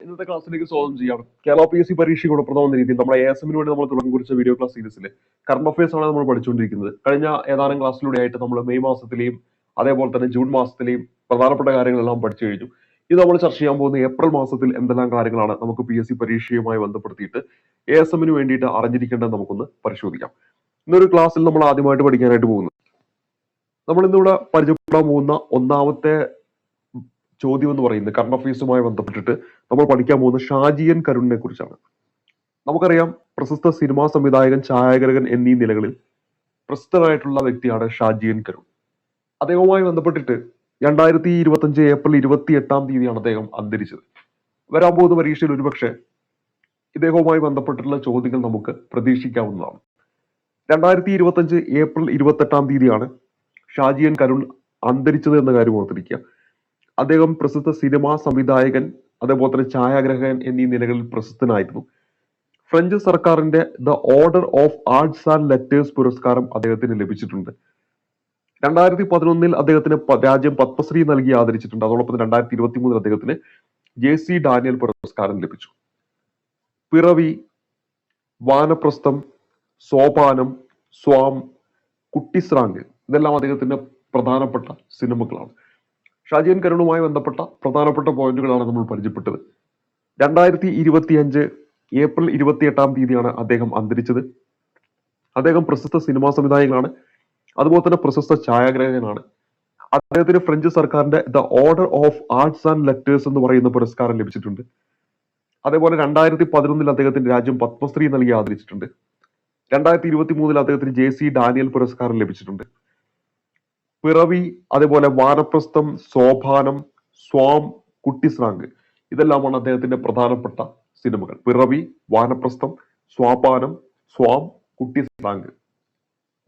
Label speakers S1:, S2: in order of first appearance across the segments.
S1: ഇന്നത്തെ ക്ലാസ്സിലേക്ക് സ്വാഗതം ചെയ്യാം. കേരള PSC പരീക്ഷ ഗുണപ്രദമായ രീതിയിൽ നമ്മുടെ ASMന് വേണ്ടി നമ്മൾ തുടങ്ങി കുറിച്ച വീഡിയോ ക്ലാസ് സീരീസിൽ കറണ്ട് അഫയേഴ്സ് ആണ് നമ്മൾ പഠിച്ചുകൊണ്ടിരിക്കുന്നത്. കഴിഞ്ഞ ഏതാനും ക്ലാസ്സിലൂടെ ആയിട്ട് നമ്മൾ മെയ് മാസത്തിലെയും അതേപോലെ തന്നെ ജൂൺ മാസത്തിലെയും പ്രധാനപ്പെട്ട കാര്യങ്ങളെല്ലാം പഠിച്ചു കഴിഞ്ഞു. ഇത് നമ്മൾ ചർച്ച ചെയ്യാൻ പോകുന്ന ഏപ്രിൽ മാസത്തിൽ എന്തെല്ലാം കാര്യങ്ങളാണ് നമുക്ക് PSC പരീക്ഷയുമായി ബന്ധപ്പെടുത്തിയിട്ട് ASMന് വേണ്ടിയിട്ട് അറിഞ്ഞിരിക്കേണ്ടത് നമുക്കൊന്ന് പരിശോധിക്കാം. ഇന്നൊരു ക്ലാസ്സിൽ നമ്മൾ ആദ്യമായിട്ട് പഠിക്കാനായിട്ട് പോകുന്നത് നമ്മൾ ഇന്നിവിടെ പരിചയപ്പെടാൻ പോകുന്ന ഒന്നാമത്തെ ചോദ്യം എന്ന് പറയുന്നത് കറണ്ട് അഫയേഴ്സുമായി ബന്ധപ്പെട്ടിട്ട് നമ്മൾ പഠിക്കാൻ പോകുന്ന ഷാജി എൻ കരുണിനെ കുറിച്ചാണ്. നമുക്കറിയാം, പ്രശസ്ത സിനിമാ സംവിധായകൻ, ഛായാഗ്രഹകൻ എന്നീ നിലകളിൽ പ്രസിദ്ധനായിട്ടുള്ള വ്യക്തിയാണ് ഷാജി എൻ കരുൺ. അദ്ദേഹവുമായി ബന്ധപ്പെട്ടിട്ട് 2025 ഏപ്രിൽ 28 അദ്ദേഹം അന്തരിച്ചത്. വരാൻ പോകുന്ന പരീക്ഷയിൽ ഒരുപക്ഷെ ഇദ്ദേഹവുമായി ബന്ധപ്പെട്ടിട്ടുള്ള ചോദ്യങ്ങൾ നമുക്ക് പ്രതീക്ഷിക്കാവുന്നതാണ്. 2025 ഏപ്രിൽ 28 ഷാജി എൻ കരുൺ അന്തരിച്ചത് എന്ന കാര്യം ഓർത്തിരിക്കുക. അദ്ദേഹം പ്രസിദ്ധ സിനിമാ സംവിധായകൻ, അതേപോലെ തന്നെ ഛായാഗ്രഹകൻ എന്നീ നിലകളിൽ പ്രസിദ്ധനായിരുന്നു. ഫ്രഞ്ച് സർക്കാരിന്റെ the order of arts and letters പുരസ്കാരം അദ്ദേഹത്തിന് ലഭിച്ചിട്ടുണ്ട്. 2011 അദ്ദേഹത്തിന് രാജ്യം പത്മശ്രീ നൽകി ആദരിച്ചിട്ടുണ്ട്. അതോടൊപ്പം 2023 അദ്ദേഹത്തിന് JC ഡാനിയൽ പുരസ്കാരം ലഭിച്ചു. പിറവി, വാനപ്രസ്ഥം, സോപാനം, സ്വാം, കുട്ടിസ്രാങ്ക് ഇതെല്ലാം അദ്ദേഹത്തിന്റെ പ്രധാനപ്പെട്ട സിനിമകളാണ്. ഷാജി എൻ കരുണുമായി ബന്ധപ്പെട്ട പ്രധാനപ്പെട്ട പോയിന്റുകളാണ് നമ്മൾ പരിചയപ്പെട്ടത്. 2025 ഏപ്രിൽ 28 അദ്ദേഹം അന്തരിച്ചത്. അദ്ദേഹം പ്രശസ്ത സിനിമാ സംവിധായകനാണ്, അതുപോലെ തന്നെ പ്രശസ്ത ഛായാഗ്രഹകനാണ്. അദ്ദേഹത്തിന് ഫ്രഞ്ച് സർക്കാരിന്റെ the order of arts and letters എന്ന് പറയുന്ന പുരസ്കാരം ലഭിച്ചിട്ടുണ്ട്. അതേപോലെ 2011 അദ്ദേഹത്തിന് രാജ്യം പത്മശ്രീ നൽകി ആദരിച്ചിട്ടുണ്ട്. 2023 അദ്ദേഹത്തിന് JC ഡാനിയൽ പുരസ്കാരം ലഭിച്ചിട്ടുണ്ട്. പിറവി, അതേപോലെ വാനപ്രസ്ഥം, സോപാനം, സ്വാം, കുട്ടിസ്രാങ്ക് ഇതെല്ലാമാണ് അദ്ദേഹത്തിന്റെ പ്രധാനപ്പെട്ട സിനിമകൾ. പിറവി, വാനപ്രസ്ഥം, സ്വാപാനം, സ്വാം, കുട്ടിസ്രാങ്ക്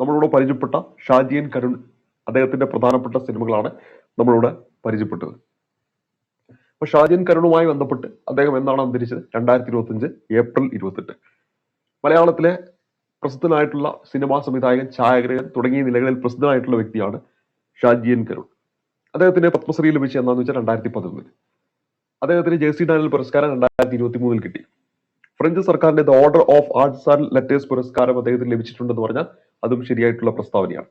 S1: നമ്മളിവിടെ പരിചയപ്പെട്ട ഷാജി എൻ കരുൺ അദ്ദേഹത്തിന്റെ പ്രധാനപ്പെട്ട സിനിമകളാണ് നമ്മളിവിടെ പരിചയപ്പെട്ടത്. അപ്പൊ ഷാജി എൻ കരുണുമായി ബന്ധപ്പെട്ട് അദ്ദേഹം എന്നാണ് അന്തരിച്ചത്? 2025 ഏപ്രിൽ 28. മലയാളത്തിലെ പ്രസിദ്ധനായിട്ടുള്ള സിനിമാ സംവിധായകൻ, ഛായാഗ്രഹകൻ തുടങ്ങിയ നിലകളിൽ പ്രസിദ്ധനായിട്ടുള്ള വ്യക്തിയാണ് ഷാജി എൻ കരുൺ. അദ്ദേഹത്തിന് പത്മശ്രീ ലഭിച്ച എന്താണെന്ന് വെച്ചാൽ 2011. അദ്ദേഹത്തിന് JC ഡാനിയൽ പുരസ്കാരം 2023 കിട്ടി. ഫ്രഞ്ച് സർക്കാരിന്റെ the order of arts and letters പുരസ്കാരം അദ്ദേഹത്തിന് ലഭിച്ചിട്ടുണ്ടെന്ന് പറഞ്ഞാൽ അതും ശരിയായിട്ടുള്ള പ്രസ്താവനയാണ്.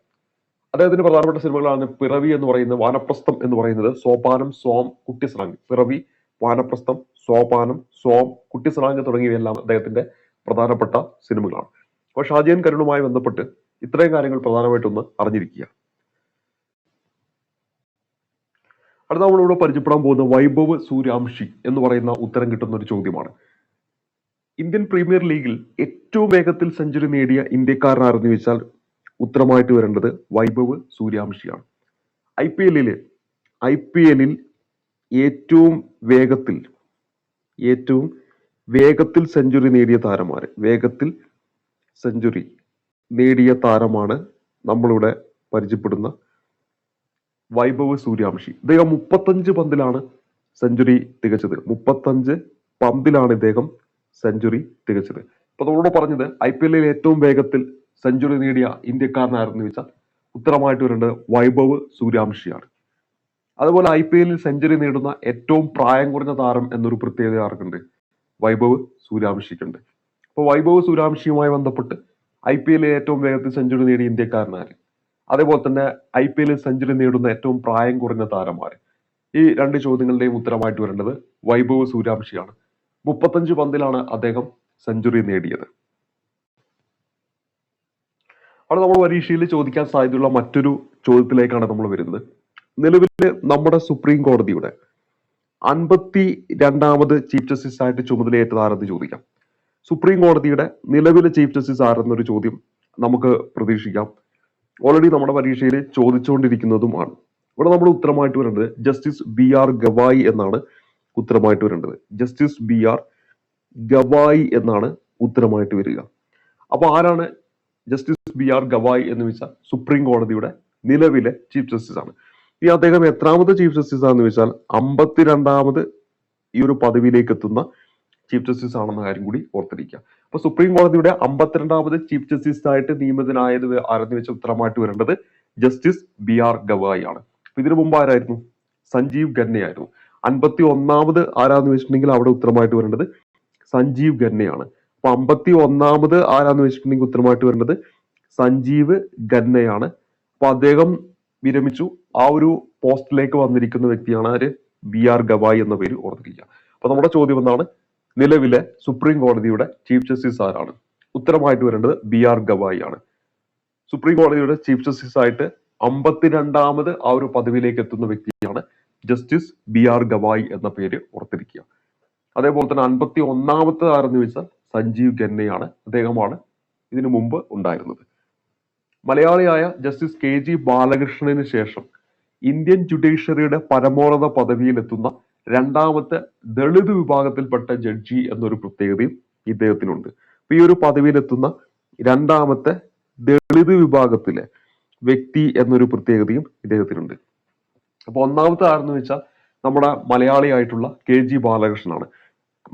S1: അദ്ദേഹത്തിന്റെ പ്രധാനപ്പെട്ട സിനിമകളാണ് പിറവി എന്ന് പറയുന്നത്, വാനപ്രസ്ഥം എന്ന് പറയുന്നത്, സോപാനം, സ്വാം, കുട്ടിസ്രാങ്ക്. പിറവി, വാനപ്രസ്ഥം, സോപാനം, സ്വാം, കുട്ടിസ്രാങ്ക് തുടങ്ങിയവയെല്ലാം അദ്ദേഹത്തിന്റെ പ്രധാനപ്പെട്ട സിനിമകളാണ്. അപ്പോൾ ഷാജി എൻ കരുണുമായി ബന്ധപ്പെട്ട് ഇത്രയും കാര്യങ്ങൾ പ്രധാനമായിട്ടൊന്ന് അറിഞ്ഞിരിക്കുക. അടുത്ത നമ്മളിവിടെ പരിചയപ്പെടാൻ പോകുന്ന വൈഭവ് സൂര്യവംശി എന്ന് പറയുന്ന ഉത്തരം കിട്ടുന്ന ഒരു ചോദ്യമാണ്. ഇന്ത്യൻ പ്രീമിയർ ലീഗിൽ ഏറ്റവും വേഗത്തിൽ സെഞ്ചുറി നേടിയ ഇന്ത്യക്കാരനാരെന്ന് ചോദിച്ചാൽ ഉത്തരമായിട്ട് വരേണ്ടത് വൈഭവ് സൂര്യവംശിയാണ്. IPL-ൽ ഏറ്റവും വേഗത്തിൽ സെഞ്ചുറി നേടിയ താരമാണ് നമ്മളിവിടെ പരിചയപ്പെടുന്ന വൈഭവ് സൂര്യവംശി. ഇദ്ദേഹം 35 പന്തിലാണ് സെഞ്ചുറി തികച്ചത്. 35 പന്തിലാണ് ഇദ്ദേഹം സെഞ്ചുറി തികച്ചത്. അപ്പൊ നമ്മളോട് പറഞ്ഞത് IPL-ൽ ഏറ്റവും വേഗത്തിൽ സെഞ്ചുറി നേടിയ ഇന്ത്യക്കാരനായിരുന്നു വെച്ചാൽ ഉത്തരമായിട്ട് വരേണ്ടത് വൈഭവ് സൂര്യവംശിയാണ്. അതുപോലെ IPL-ൽ സെഞ്ചുറി നേടുന്ന ഏറ്റവും പ്രായം കുറഞ്ഞ താരം എന്നൊരു പ്രത്യേകത ആർക്കുണ്ട്? വൈഭവ് സൂര്യവംശിക്കുണ്ട്. അപ്പൊ വൈഭവ് സൂര്യവംശിയുമായി ബന്ധപ്പെട്ട് IPL-ൽ ഏറ്റവും വേഗത്തിൽ സെഞ്ചുറി നേടിയ ഇന്ത്യക്കാരനാര്, അതേപോലെ തന്നെ IPL-ൽ സെഞ്ചുറി നേടുന്ന ഏറ്റവും പ്രായം കുറഞ്ഞ താരമാര്, ഈ രണ്ട് ചോദ്യങ്ങളുടെയും ഉത്തരമായിട്ട് വരേണ്ടത് വൈഭവ് സൂര്യവംശിയാണ്. 35 പന്തിലാണ് അദ്ദേഹം സെഞ്ചുറി നേടിയത്. അവിടെ നമ്മൾ പരീക്ഷയിൽ ചോദിക്കാൻ സാധ്യതയുള്ള മറ്റൊരു ചോദ്യത്തിലേക്കാണ് നമ്മൾ വരുന്നത്. നിലവിൽ നമ്മുടെ സുപ്രീം കോടതിയുടെ 52ാമത് ചീഫ് ജസ്റ്റിസ് ആയിട്ട് ചുമതലയേറ്റത് ആരെന്ന് ചോദിക്കാം. സുപ്രീം കോടതിയുടെ നിലവിലെ ചീഫ് ജസ്റ്റിസ് ആരെന്നൊരു ചോദ്യം നമുക്ക് പ്രതീക്ഷിക്കാം. ഓൾറെഡി നമ്മുടെ പരീക്ഷയിൽ ചോദിച്ചുകൊണ്ടിരിക്കുന്നതുമാണ്. ഇവിടെ നമ്മൾ ഉത്തരമായിട്ട് വരേണ്ടത് ജസ്റ്റിസ് BR ഗവായി എന്നാണ് ഉത്തരമായിട്ട് വരേണ്ടത്. ജസ്റ്റിസ് BR ഗവായി എന്നാണ് ഉത്തരമായിട്ട് വരിക. അപ്പൊ ആരാണ് ജസ്റ്റിസ് BR ഗവായി എന്ന് വെച്ചാൽ സുപ്രീം കോടതിയുടെ നിലവിലെ ചീഫ് ജസ്റ്റിസ് ആണ്. ഈ അദ്ദേഹം എത്രാമത്തെ ചീഫ് ജസ്റ്റിസ് ആണെന്ന് വെച്ചാൽ 52ാമത് ഈ ഒരു പദവിയിലേക്ക് എത്തുന്ന ചീഫ് ജസ്റ്റിസ് ആണെന്ന കാര്യം കൂടി ഓർത്തിരിക്കുക. അപ്പൊ സുപ്രീം കോടതിയുടെ 52ാമത് ചീഫ് ജസ്റ്റിസ് ആയിട്ട് നിയമിതനായത് ആരെന്ന് വെച്ച ഉത്തരമായിട്ട് വരേണ്ടത് ജസ്റ്റിസ് BR ഗവായി ആണ്. ഇതിനു മുമ്പ് ആരായിരുന്നു? സഞ്ജീവ് ഖന്നയായിരുന്നു. 51ാമത് ആരാന്ന് വെച്ചിട്ടുണ്ടെങ്കിൽ അവിടെ ഉത്തരമായിട്ട് വരേണ്ടത് സഞ്ജീവ് ഖന്നയാണ്. അപ്പൊ 51ാമത് ആരാന്ന് വെച്ചിട്ടുണ്ടെങ്കിൽ ഉത്തരമായിട്ട് വരേണ്ടത് സഞ്ജീവ് ഖന്നയാണ്. അപ്പൊ അദ്ദേഹം വിരമിച്ചു. ആ ഒരു പോസ്റ്റിലേക്ക് വന്നിരിക്കുന്ന വ്യക്തിയാണ് ആര്? BR ഗവായി എന്ന പേര് ഓർത്തിരിക്കുക. അപ്പൊ നമ്മുടെ ചോദ്യം എന്താണ്? നിലവിലെ സുപ്രീം കോടതിയുടെ ചീഫ് ജസ്റ്റിസ് ആരാണ്? ഉത്തരമായിട്ട് വരേണ്ടത് BR ഗവായി ആണ്. സുപ്രീം കോടതിയുടെ ചീഫ് ജസ്റ്റിസ് ആയിട്ട് 52ാമത് ആ ഒരു പദവിയിലേക്ക് എത്തുന്ന വ്യക്തിയാണ് ജസ്റ്റിസ് BR ഗവായി എന്ന പേര് ഓർത്തിരിക്കുക. അതേപോലെ തന്നെ 51ാമത്തെ ആരെന്ന് ചോദിച്ചാൽ സഞ്ജീവ് ഖന്നയാണ്. അദ്ദേഹമാണ് ഇതിനു മുമ്പ് ഉണ്ടായിരുന്നത്. മലയാളിയായ ജസ്റ്റിസ് KG ബാലകൃഷ്ണന് ശേഷം ഇന്ത്യൻ ജുഡീഷ്യറിയുടെ പരമോന്നത പദവിയിലെത്തുന്ന രണ്ടാമത്തെ ദളിത് വിഭാഗത്തിൽപ്പെട്ട ജഡ്ജി എന്നൊരു പ്രത്യേകതയും ഇദ്ദേഹത്തിനുണ്ട്. അപ്പൊ ഈ ഒരു പദവിയിലെത്തുന്ന രണ്ടാമത്തെ ദളിത് വിഭാഗത്തിലെ വ്യക്തി എന്നൊരു പ്രത്യേകതയും ഇദ്ദേഹത്തിനുണ്ട്. അപ്പൊ ഒന്നാമത്തെ ആരെന്ന് വെച്ചാൽ നമ്മുടെ മലയാളിയായിട്ടുള്ള KG ബാലകൃഷ്ണനാണ്.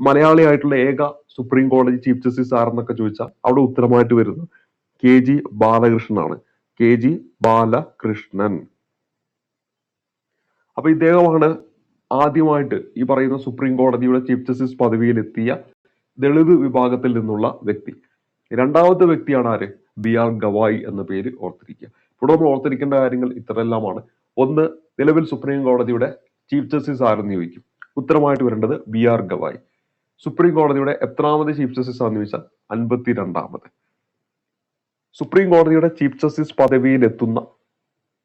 S1: മലയാളിയായിട്ടുള്ള ഏക സുപ്രീം കോടതി ചീഫ് ജസ്റ്റിസ് ആരെന്നൊക്കെ ചോദിച്ചാൽ അവിടെ ഉത്തരമായിട്ട് വരുന്നത് KG ബാലകൃഷ്ണനാണ്. KG ബാലകൃഷ്ണൻ. അപ്പൊ ഇദ്ദേഹമാണ് ആദ്യമായിട്ട് ഈ പറയുന്ന സുപ്രീം കോടതിയുടെ ചീഫ് ജസ്റ്റിസ് പദവിയിലെത്തിയ ദളിത് വിഭാഗത്തിൽ നിന്നുള്ള വ്യക്തി. രണ്ടാമത്തെ വ്യക്തിയാണ് ആര്? BR ഗവായി എന്ന പേര് ഓർത്തിരിക്കുക. ഇവിടെ നമ്മൾ ഓർത്തിരിക്കേണ്ട കാര്യങ്ങൾ ഇത്രയെല്ലാമാണ്. ഒന്ന്, നിലവിൽ സുപ്രീം കോടതിയുടെ ചീഫ് ജസ്റ്റിസ് ആരെന്ന് ചോദിക്കും. ഉത്തരമായിട്ട് വരേണ്ടത് BR ഗവായി. സുപ്രീം കോടതിയുടെ എത്രാമത് ചീഫ് ജസ്റ്റിസ് ആണെന്ന് ചോദിച്ചാൽ 52ാമത്. സുപ്രീം കോടതിയുടെ ചീഫ് ജസ്റ്റിസ് പദവിയിൽ എത്തുന്ന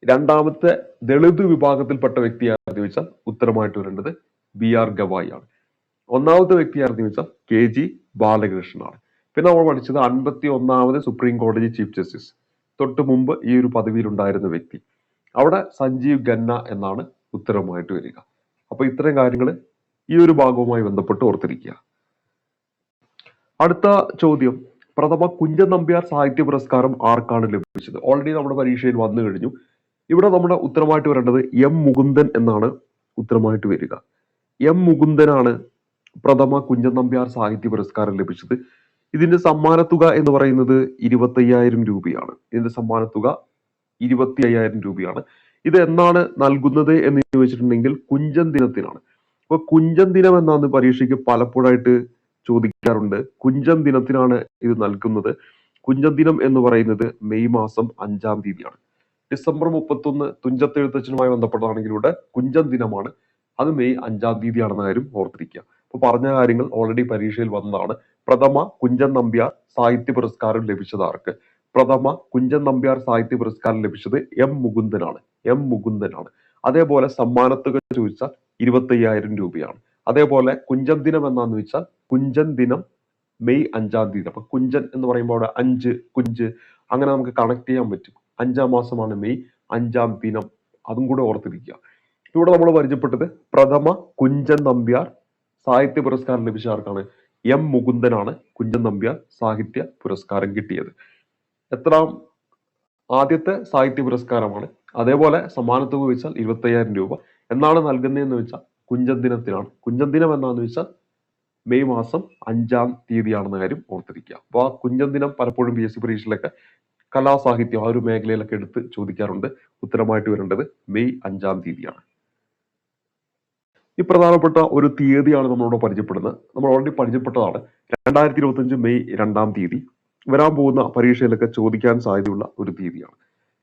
S1: രണ്ടാമത്തെ ദളിത് വിഭാഗത്തിൽപ്പെട്ട വ്യക്തിയാണെന്ന് ചോദിച്ചാൽ ഉത്തരമായിട്ട് വരേണ്ടത് BR ഗവായി ആണ്. ഒന്നാമത്തെ വ്യക്തിയാണെന്ന് ചോദിച്ചാൽ KG ബാലകൃഷ്ണനാണ്. പിന്നെ നമ്മൾ പഠിച്ചത് 51ാമത് സുപ്രീം കോടതി ചീഫ് ജസ്റ്റിസ്, തൊട്ട് മുമ്പ് ഈ ഒരു പദവിയിൽ ഉണ്ടായിരുന്ന വ്യക്തി, അവിടെ സഞ്ജീവ് ഖന്ന എന്നാണ് ഉത്തരമായിട്ട് വരിക. അപ്പൊ ഇത്തരം കാര്യങ്ങൾ ഈ ഒരു ഭാഗവുമായി ബന്ധപ്പെട്ട് ഓർത്തിരിക്കുക. അടുത്ത ചോദ്യം, പ്രഥമ കുഞ്ചൻ നമ്പ്യാർ സാഹിത്യ പുരസ്കാരം ആർക്കാണ് ലഭിച്ചത്? ഓൾറെഡി നമ്മുടെ പരീക്ഷയിൽ വന്നു കഴിഞ്ഞു. ഇവിടെ നമ്മുടെ ഉത്തരമായിട്ട് വരേണ്ടത് M മുകുന്ദൻ എന്നാണ് ഉത്തരമായിട്ട് വരിക. M മുകുന്ദനാണ് പ്രഥമ കുഞ്ചൻ നമ്പ്യാർ സാഹിത്യ പുരസ്കാരം ലഭിച്ചത്. ഇതിന്റെ സമ്മാനത്തുക എന്ന് പറയുന്നത് 25,000 രൂപയാണ്. ഇതിന്റെ സമ്മാനത്തുക 25,000 രൂപയാണ്. ഇത് എന്നാണ് നൽകുന്നത് എന്ന് ചോദിച്ചിട്ടുണ്ടെങ്കിൽ കുഞ്ചൻ ദിനത്തിനാണ്. അപ്പൊ കുഞ്ചൻ ദിനം എന്നാണ് പരീക്ഷയ്ക്ക് പലപ്പോഴായിട്ട് ചോദിക്കാറുണ്ട്. കുഞ്ചൻ ദിനത്തിനാണ് ഇത് നൽകുന്നത്. കുഞ്ചൻ ദിനം എന്ന് പറയുന്നത് മെയ് മാസം 5-ാം തീയതിയാണ്. ഡിസംബർ 31 തുഞ്ചത്തെഴുത്തച്ഛനുമായി ബന്ധപ്പെട്ടതാണെങ്കിൽ ഇവിടെ കുഞ്ചൻ ദിനമാണ്. അത് മെയ് 5-ാം തീയതിയാണെന്ന കാര്യം ഓർത്തിരിക്കുക. അപ്പൊ പറഞ്ഞ കാര്യങ്ങൾ ഓൾറെഡി പരീക്ഷയിൽ വന്നതാണ്. പ്രഥമ കുഞ്ചൻ നമ്പ്യാർ സാഹിത്യ പുരസ്കാരം ലഭിച്ചത് ആർക്ക്? പ്രഥമ കുഞ്ചൻ നമ്പ്യാർ സാഹിത്യ പുരസ്കാരം ലഭിച്ചത് M മുകുന്ദനാണ്. M മുകുന്ദനാണ്. അതേപോലെ സമ്മാനത്തുക ചോദിച്ചാൽ 25,000 രൂപയാണ്. അതേപോലെ കുഞ്ചൻ ദിനം എന്നാന്ന് വെച്ചാൽ കുഞ്ചൻ ദിനം മെയ് 5-ാം തീയതി. അപ്പൊ കുഞ്ചൻ എന്ന് പറയുമ്പോൾ അവിടെ 5 കുഞ്ച് അങ്ങനെ നമുക്ക് കണക്ട് ചെയ്യാൻ പറ്റും. 5-ാം മാസമാണ് മെയ്, 5-ാം ദിനം, അതും കൂടെ ഓർത്തിരിക്കുക. ഇവിടെ നമ്മൾ പരിചയപ്പെട്ടത് പ്രഥമ കുഞ്ചൻ നമ്പ്യാർ സാഹിത്യ പുരസ്കാരം ലഭിച്ച ആർക്കാണ്? M മുകുന്ദനാണ് കുഞ്ചൻ നമ്പ്യാർ സാഹിത്യ പുരസ്കാരം കിട്ടിയത്. ആദ്യത്തെ സാഹിത്യ പുരസ്കാരമാണ്. അതേപോലെ സമ്മാനത്തുക വെച്ചാൽ 25,000 രൂപ. എന്നാണ് നൽകുന്നതെന്ന് വെച്ചാൽ കുഞ്ചൻ ദിനത്തിനാണ്. കുഞ്ചൻ ദിനം എന്നാന്ന് വെച്ചാൽ മെയ് മാസം 5-ാം തീയതിയാണെന്ന കാര്യം ഓർത്തിരിക്കുക. അപ്പോൾ ആ കുഞ്ചൻ ദിനം പലപ്പോഴും PSC പരീക്ഷയിലൊക്കെ കലാസാഹിത്യം ആ ഒരു മേഖലയിലൊക്കെ എടുത്ത് ചോദിക്കാറുണ്ട്. ഉത്തരമായിട്ട് വരേണ്ടത് മെയ് 5-ാം തീയതിയാണ്. ഈ പ്രധാനപ്പെട്ട ഒരു തീയതിയാണ് നമ്മളിവിടെ പരിചയപ്പെടുന്നത്. നമ്മൾ ഓൾറെഡി പരിചയപ്പെട്ടതാണ്. 2025 മെയ് 2-ാം തീയതി വരാൻ പോകുന്ന പരീക്ഷയിലൊക്കെ ചോദിക്കാൻ സാധ്യതയുള്ള ഒരു തീയതിയാണ്.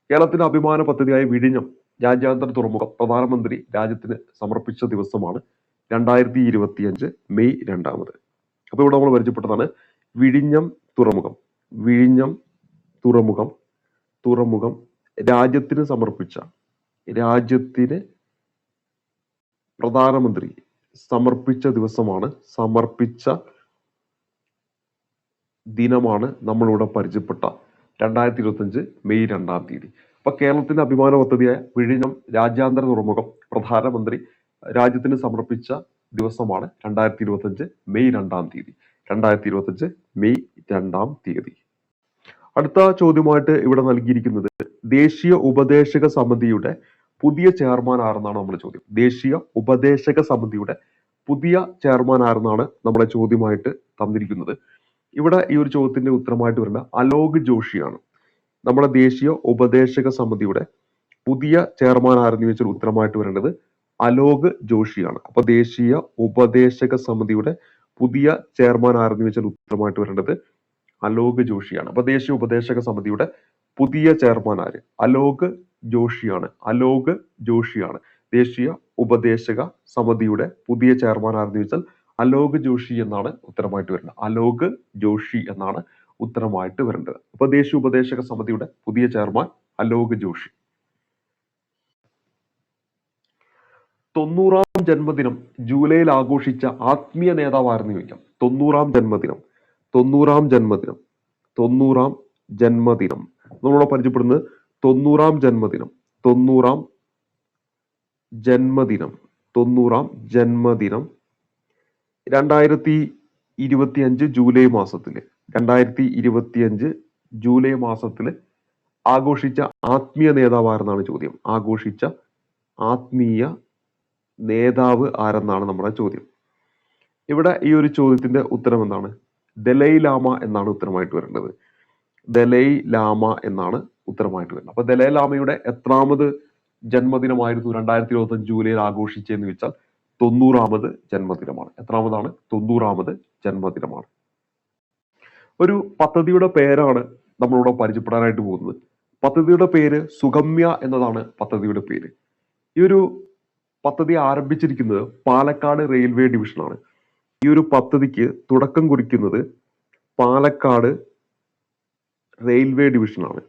S1: കേരളത്തിന്റെ അഭിമാന പദ്ധതിയായ വിഴിഞ്ഞം രാജ്യാന്തര തുറമുഖം പ്രധാനമന്ത്രി രാജ്യത്തിന് സമർപ്പിച്ച ദിവസമാണ് 2025 മെയ് 2-ാമത്. അപ്പൊ ഇവിടെ നമ്മൾ പരിചയപ്പെട്ടതാണ് വിഴിഞ്ഞം തുറമുഖം. വിഴിഞ്ഞം തുറമുഖം രാജ്യത്തിന് പ്രധാനമന്ത്രി സമർപ്പിച്ച ദിവസമാണ്, സമർപ്പിച്ച ദിനമാണ് നമ്മളിവിടെ പരിചയപ്പെട്ട 2025 മെയ് 2-ാം തീയതി. അപ്പൊ കേരളത്തിന്റെ അഭിമാന പദ്ധതിയായ വിഴിഞ്ഞം രാജ്യാന്തര തുറമുഖം പ്രധാനമന്ത്രി രാജ്യത്തിന് സമർപ്പിച്ച ദിവസമാണ് 2025 മെയ് 2-ാം തീയതി. 2025 മെയ് 2-ാം തീയതി. അടുത്ത ചോദ്യമായിട്ട് ഇവിടെ നൽകിയിരിക്കുന്നത് ദേശീയ ഉപദേശക സമിതിയുടെ പുതിയ ചെയർമാൻ ആരെന്നാണ് നമ്മുടെ ചോദ്യം. ദേശീയ ഉപദേശക സമിതിയുടെ പുതിയ ചെയർമാൻ ആരെന്നാണ് നമ്മുടെ ചോദ്യമായിട്ട് തന്നിരിക്കുന്നത്. ഇവിടെ ഈ ഒരു ചോദ്യത്തിന്റെ ഉത്തരമായിട്ട് വരുന്ന അലോക് ജോഷിയാണ്. നമ്മുടെ ദേശീയ ഉപദേശക സമിതിയുടെ പുതിയ ചെയർമാൻ ആരെന്ന് ചോദിച്ചാൽ ഉത്തരമായിട്ട് വരേണ്ടത് അലോക് ജോഷിയാണ്. അപ്പൊ ദേശീയ ഉപദേശക സമിതിയുടെ പുതിയ ചെയർമാൻ ആരെന്ന് വെച്ചാൽ ഉത്തരമായിട്ട് വരേണ്ടത് അലോക് ജോഷിയാണ്. അപ്പൊ ദേശീയ ഉപദേശക സമിതിയുടെ പുതിയ ചെയർമാൻ ആര്? അലോക് ജോഷിയാണ്. അലോക് ജോഷിയാണ് ദേശീയ ഉപദേശക സമിതിയുടെ പുതിയ ചെയർമാൻ ആരെന്ന് ചോദിച്ചാൽ അലോക് ജോഷി എന്നാണ് ഉത്തരമായിട്ട് വരുന്നത്. അലോക് ജോഷി എന്നാണ് ഉത്തരമായിട്ട് വരേണ്ടത്. അപ്പൊ ദേശീയ ഉപദേശക സമിതിയുടെ പുതിയ ചെയർമാൻ അലോക് ജോഷി. 90-ാം ജന്മദിനം ജൂലൈയിൽ ആഘോഷിച്ച ആത്മീയ നേതാവ് ആരെന്ന് ചോദിക്കാം. 90-ാം ജന്മദിനം 90-ാം ജന്മദിനം 90-ാം ജന്മദിനം നമ്മളോട് പരിചയപ്പെടുന്നത് 90-ാം ജന്മദിനം 90-ാം ജന്മദിനം 90-ാം ജന്മദിനം 2025 ജൂലൈ മാസത്തില് 2025 ജൂലൈ മാസത്തില് ആഘോഷിച്ച ആത്മീയ നേതാവ് ആരെന്നാണ് ചോദ്യം. ആഘോഷിച്ച ആത്മീയ നേതാവ് ആരെന്നാണ് നമ്മുടെ ചോദ്യം. ഇവിടെ ഈ ഒരു ചോദ്യത്തിന്റെ ഉത്തരം എന്താണ്? ദലൈ ലാമ എന്നാണ് ഉത്തരമായിട്ട് വരേണ്ടത്. ദലൈ ലാമ എന്നാണ് ഉത്തരമായിട്ട് വരുന്നത്. അപ്പൊ ദലൈ ലാമയുടെ എത്രാമത് ജന്മദിനമായിരുന്നു 2025 ജൂലൈയിൽ ആഘോഷിച്ചതെന്ന് വെച്ചാൽ 90-ാമത് ജന്മദിനമാണ്. എത്രാമതാണ്? 90-ാമത് ജന്മദിനമാണ്. ഒരു പദ്ധതിയുടെ പേരാണ് നമ്മളിവിടെ പരിചയപ്പെടാനായിട്ട് പോകുന്നത്. പദ്ധതിയുടെ പേര് സുഗമ്യ എന്നതാണ് പദ്ധതിയുടെ പേര്. ഈ ഒരു പദ്ധതി ആരംഭിച്ചിരിക്കുന്നത് പാലക്കാട് റെയിൽവേ ഡിവിഷനാണ്. ഈ ഒരു പദ്ധതിക്ക് തുടക്കം കുറിക്കുന്നത് പാലക്കാട് റെയിൽവേ ഡിവിഷനാണ്.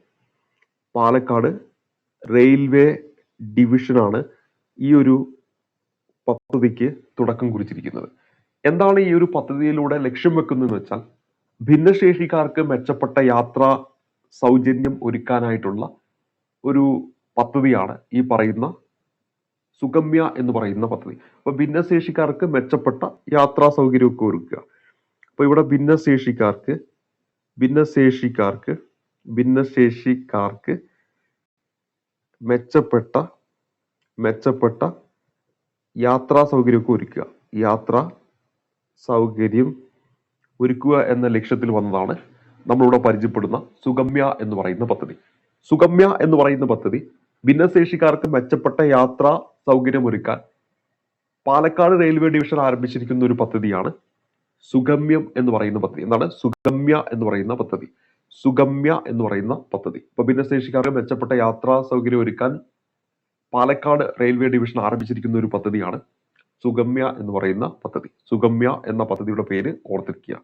S1: പാലക്കാട് റെയിൽവേ ഡിവിഷനാണ് ഈ ഒരു പദ്ധതിക്ക് തുടക്കം കുറിച്ചിരിക്കുന്നത്. എന്താണ് ഈ ഒരു പദ്ധതിയിലൂടെ ലക്ഷ്യം വെക്കുന്നതെന്ന് വെച്ചാൽ ഭിന്നശേഷിക്കാർക്ക് മെച്ചപ്പെട്ട യാത്രാ സൗജന്യം ഒരുക്കാനായിട്ടുള്ള ഒരു പദ്ധതിയാണ് ഈ പറയുന്ന സുഗമ്യ എന്ന് പറയുന്ന പദ്ധതി. അപ്പൊ ഭിന്നശേഷിക്കാർക്ക് മെച്ചപ്പെട്ട യാത്രാ സൗകര്യമൊക്കെ ഒരുക്കുക. അപ്പൊ ഇവിടെ ഭിന്നശേഷിക്കാർക്ക് മെച്ചപ്പെട്ട യാത്രാ സൗകര്യമൊക്കെ ഒരുക്കുക. യാത്രാ സൗകര്യം ഒരുക്കുക എന്ന ലക്ഷ്യത്തിൽ വന്നതാണ് നമ്മളിവിടെ പരിചയപ്പെടുന്ന സുഗമ്യ എന്ന് പറയുന്ന പദ്ധതി. സുഗമ്യ എന്ന് പറയുന്ന പദ്ധതി ഭിന്നശേഷിക്കാർക്ക് മെച്ചപ്പെട്ട യാത്രാ സൗകര്യം ഒരുക്കാൻ പാലക്കാട് റെയിൽവേ ഡിവിഷൻ ആരംഭിച്ചിരിക്കുന്ന ഒരു പദ്ധതിയാണ് സുഗമ്യം എന്ന് പറയുന്ന പദ്ധതി. എന്താണ്? സുഗമ്യ എന്ന് പറയുന്ന പദ്ധതി. സുഗമ്യ എന്ന് പറയുന്ന പദ്ധതി. ഇപ്പൊ ഭിന്നശേഷിക്കാർക്ക് മെച്ചപ്പെട്ട യാത്രാ സൗകര്യം ഒരുക്കാൻ പാലക്കാട് റെയിൽവേ ഡിവിഷൻ ആരംഭിച്ചിരിക്കുന്ന ഒരു പദ്ധതിയാണ് സുഗമ്യ എന്ന് പറയുന്ന പദ്ധതി. സുഗമ്യ എന്ന പദ്ധതിയുടെ പേര് ഓർത്തിരിക്കുക.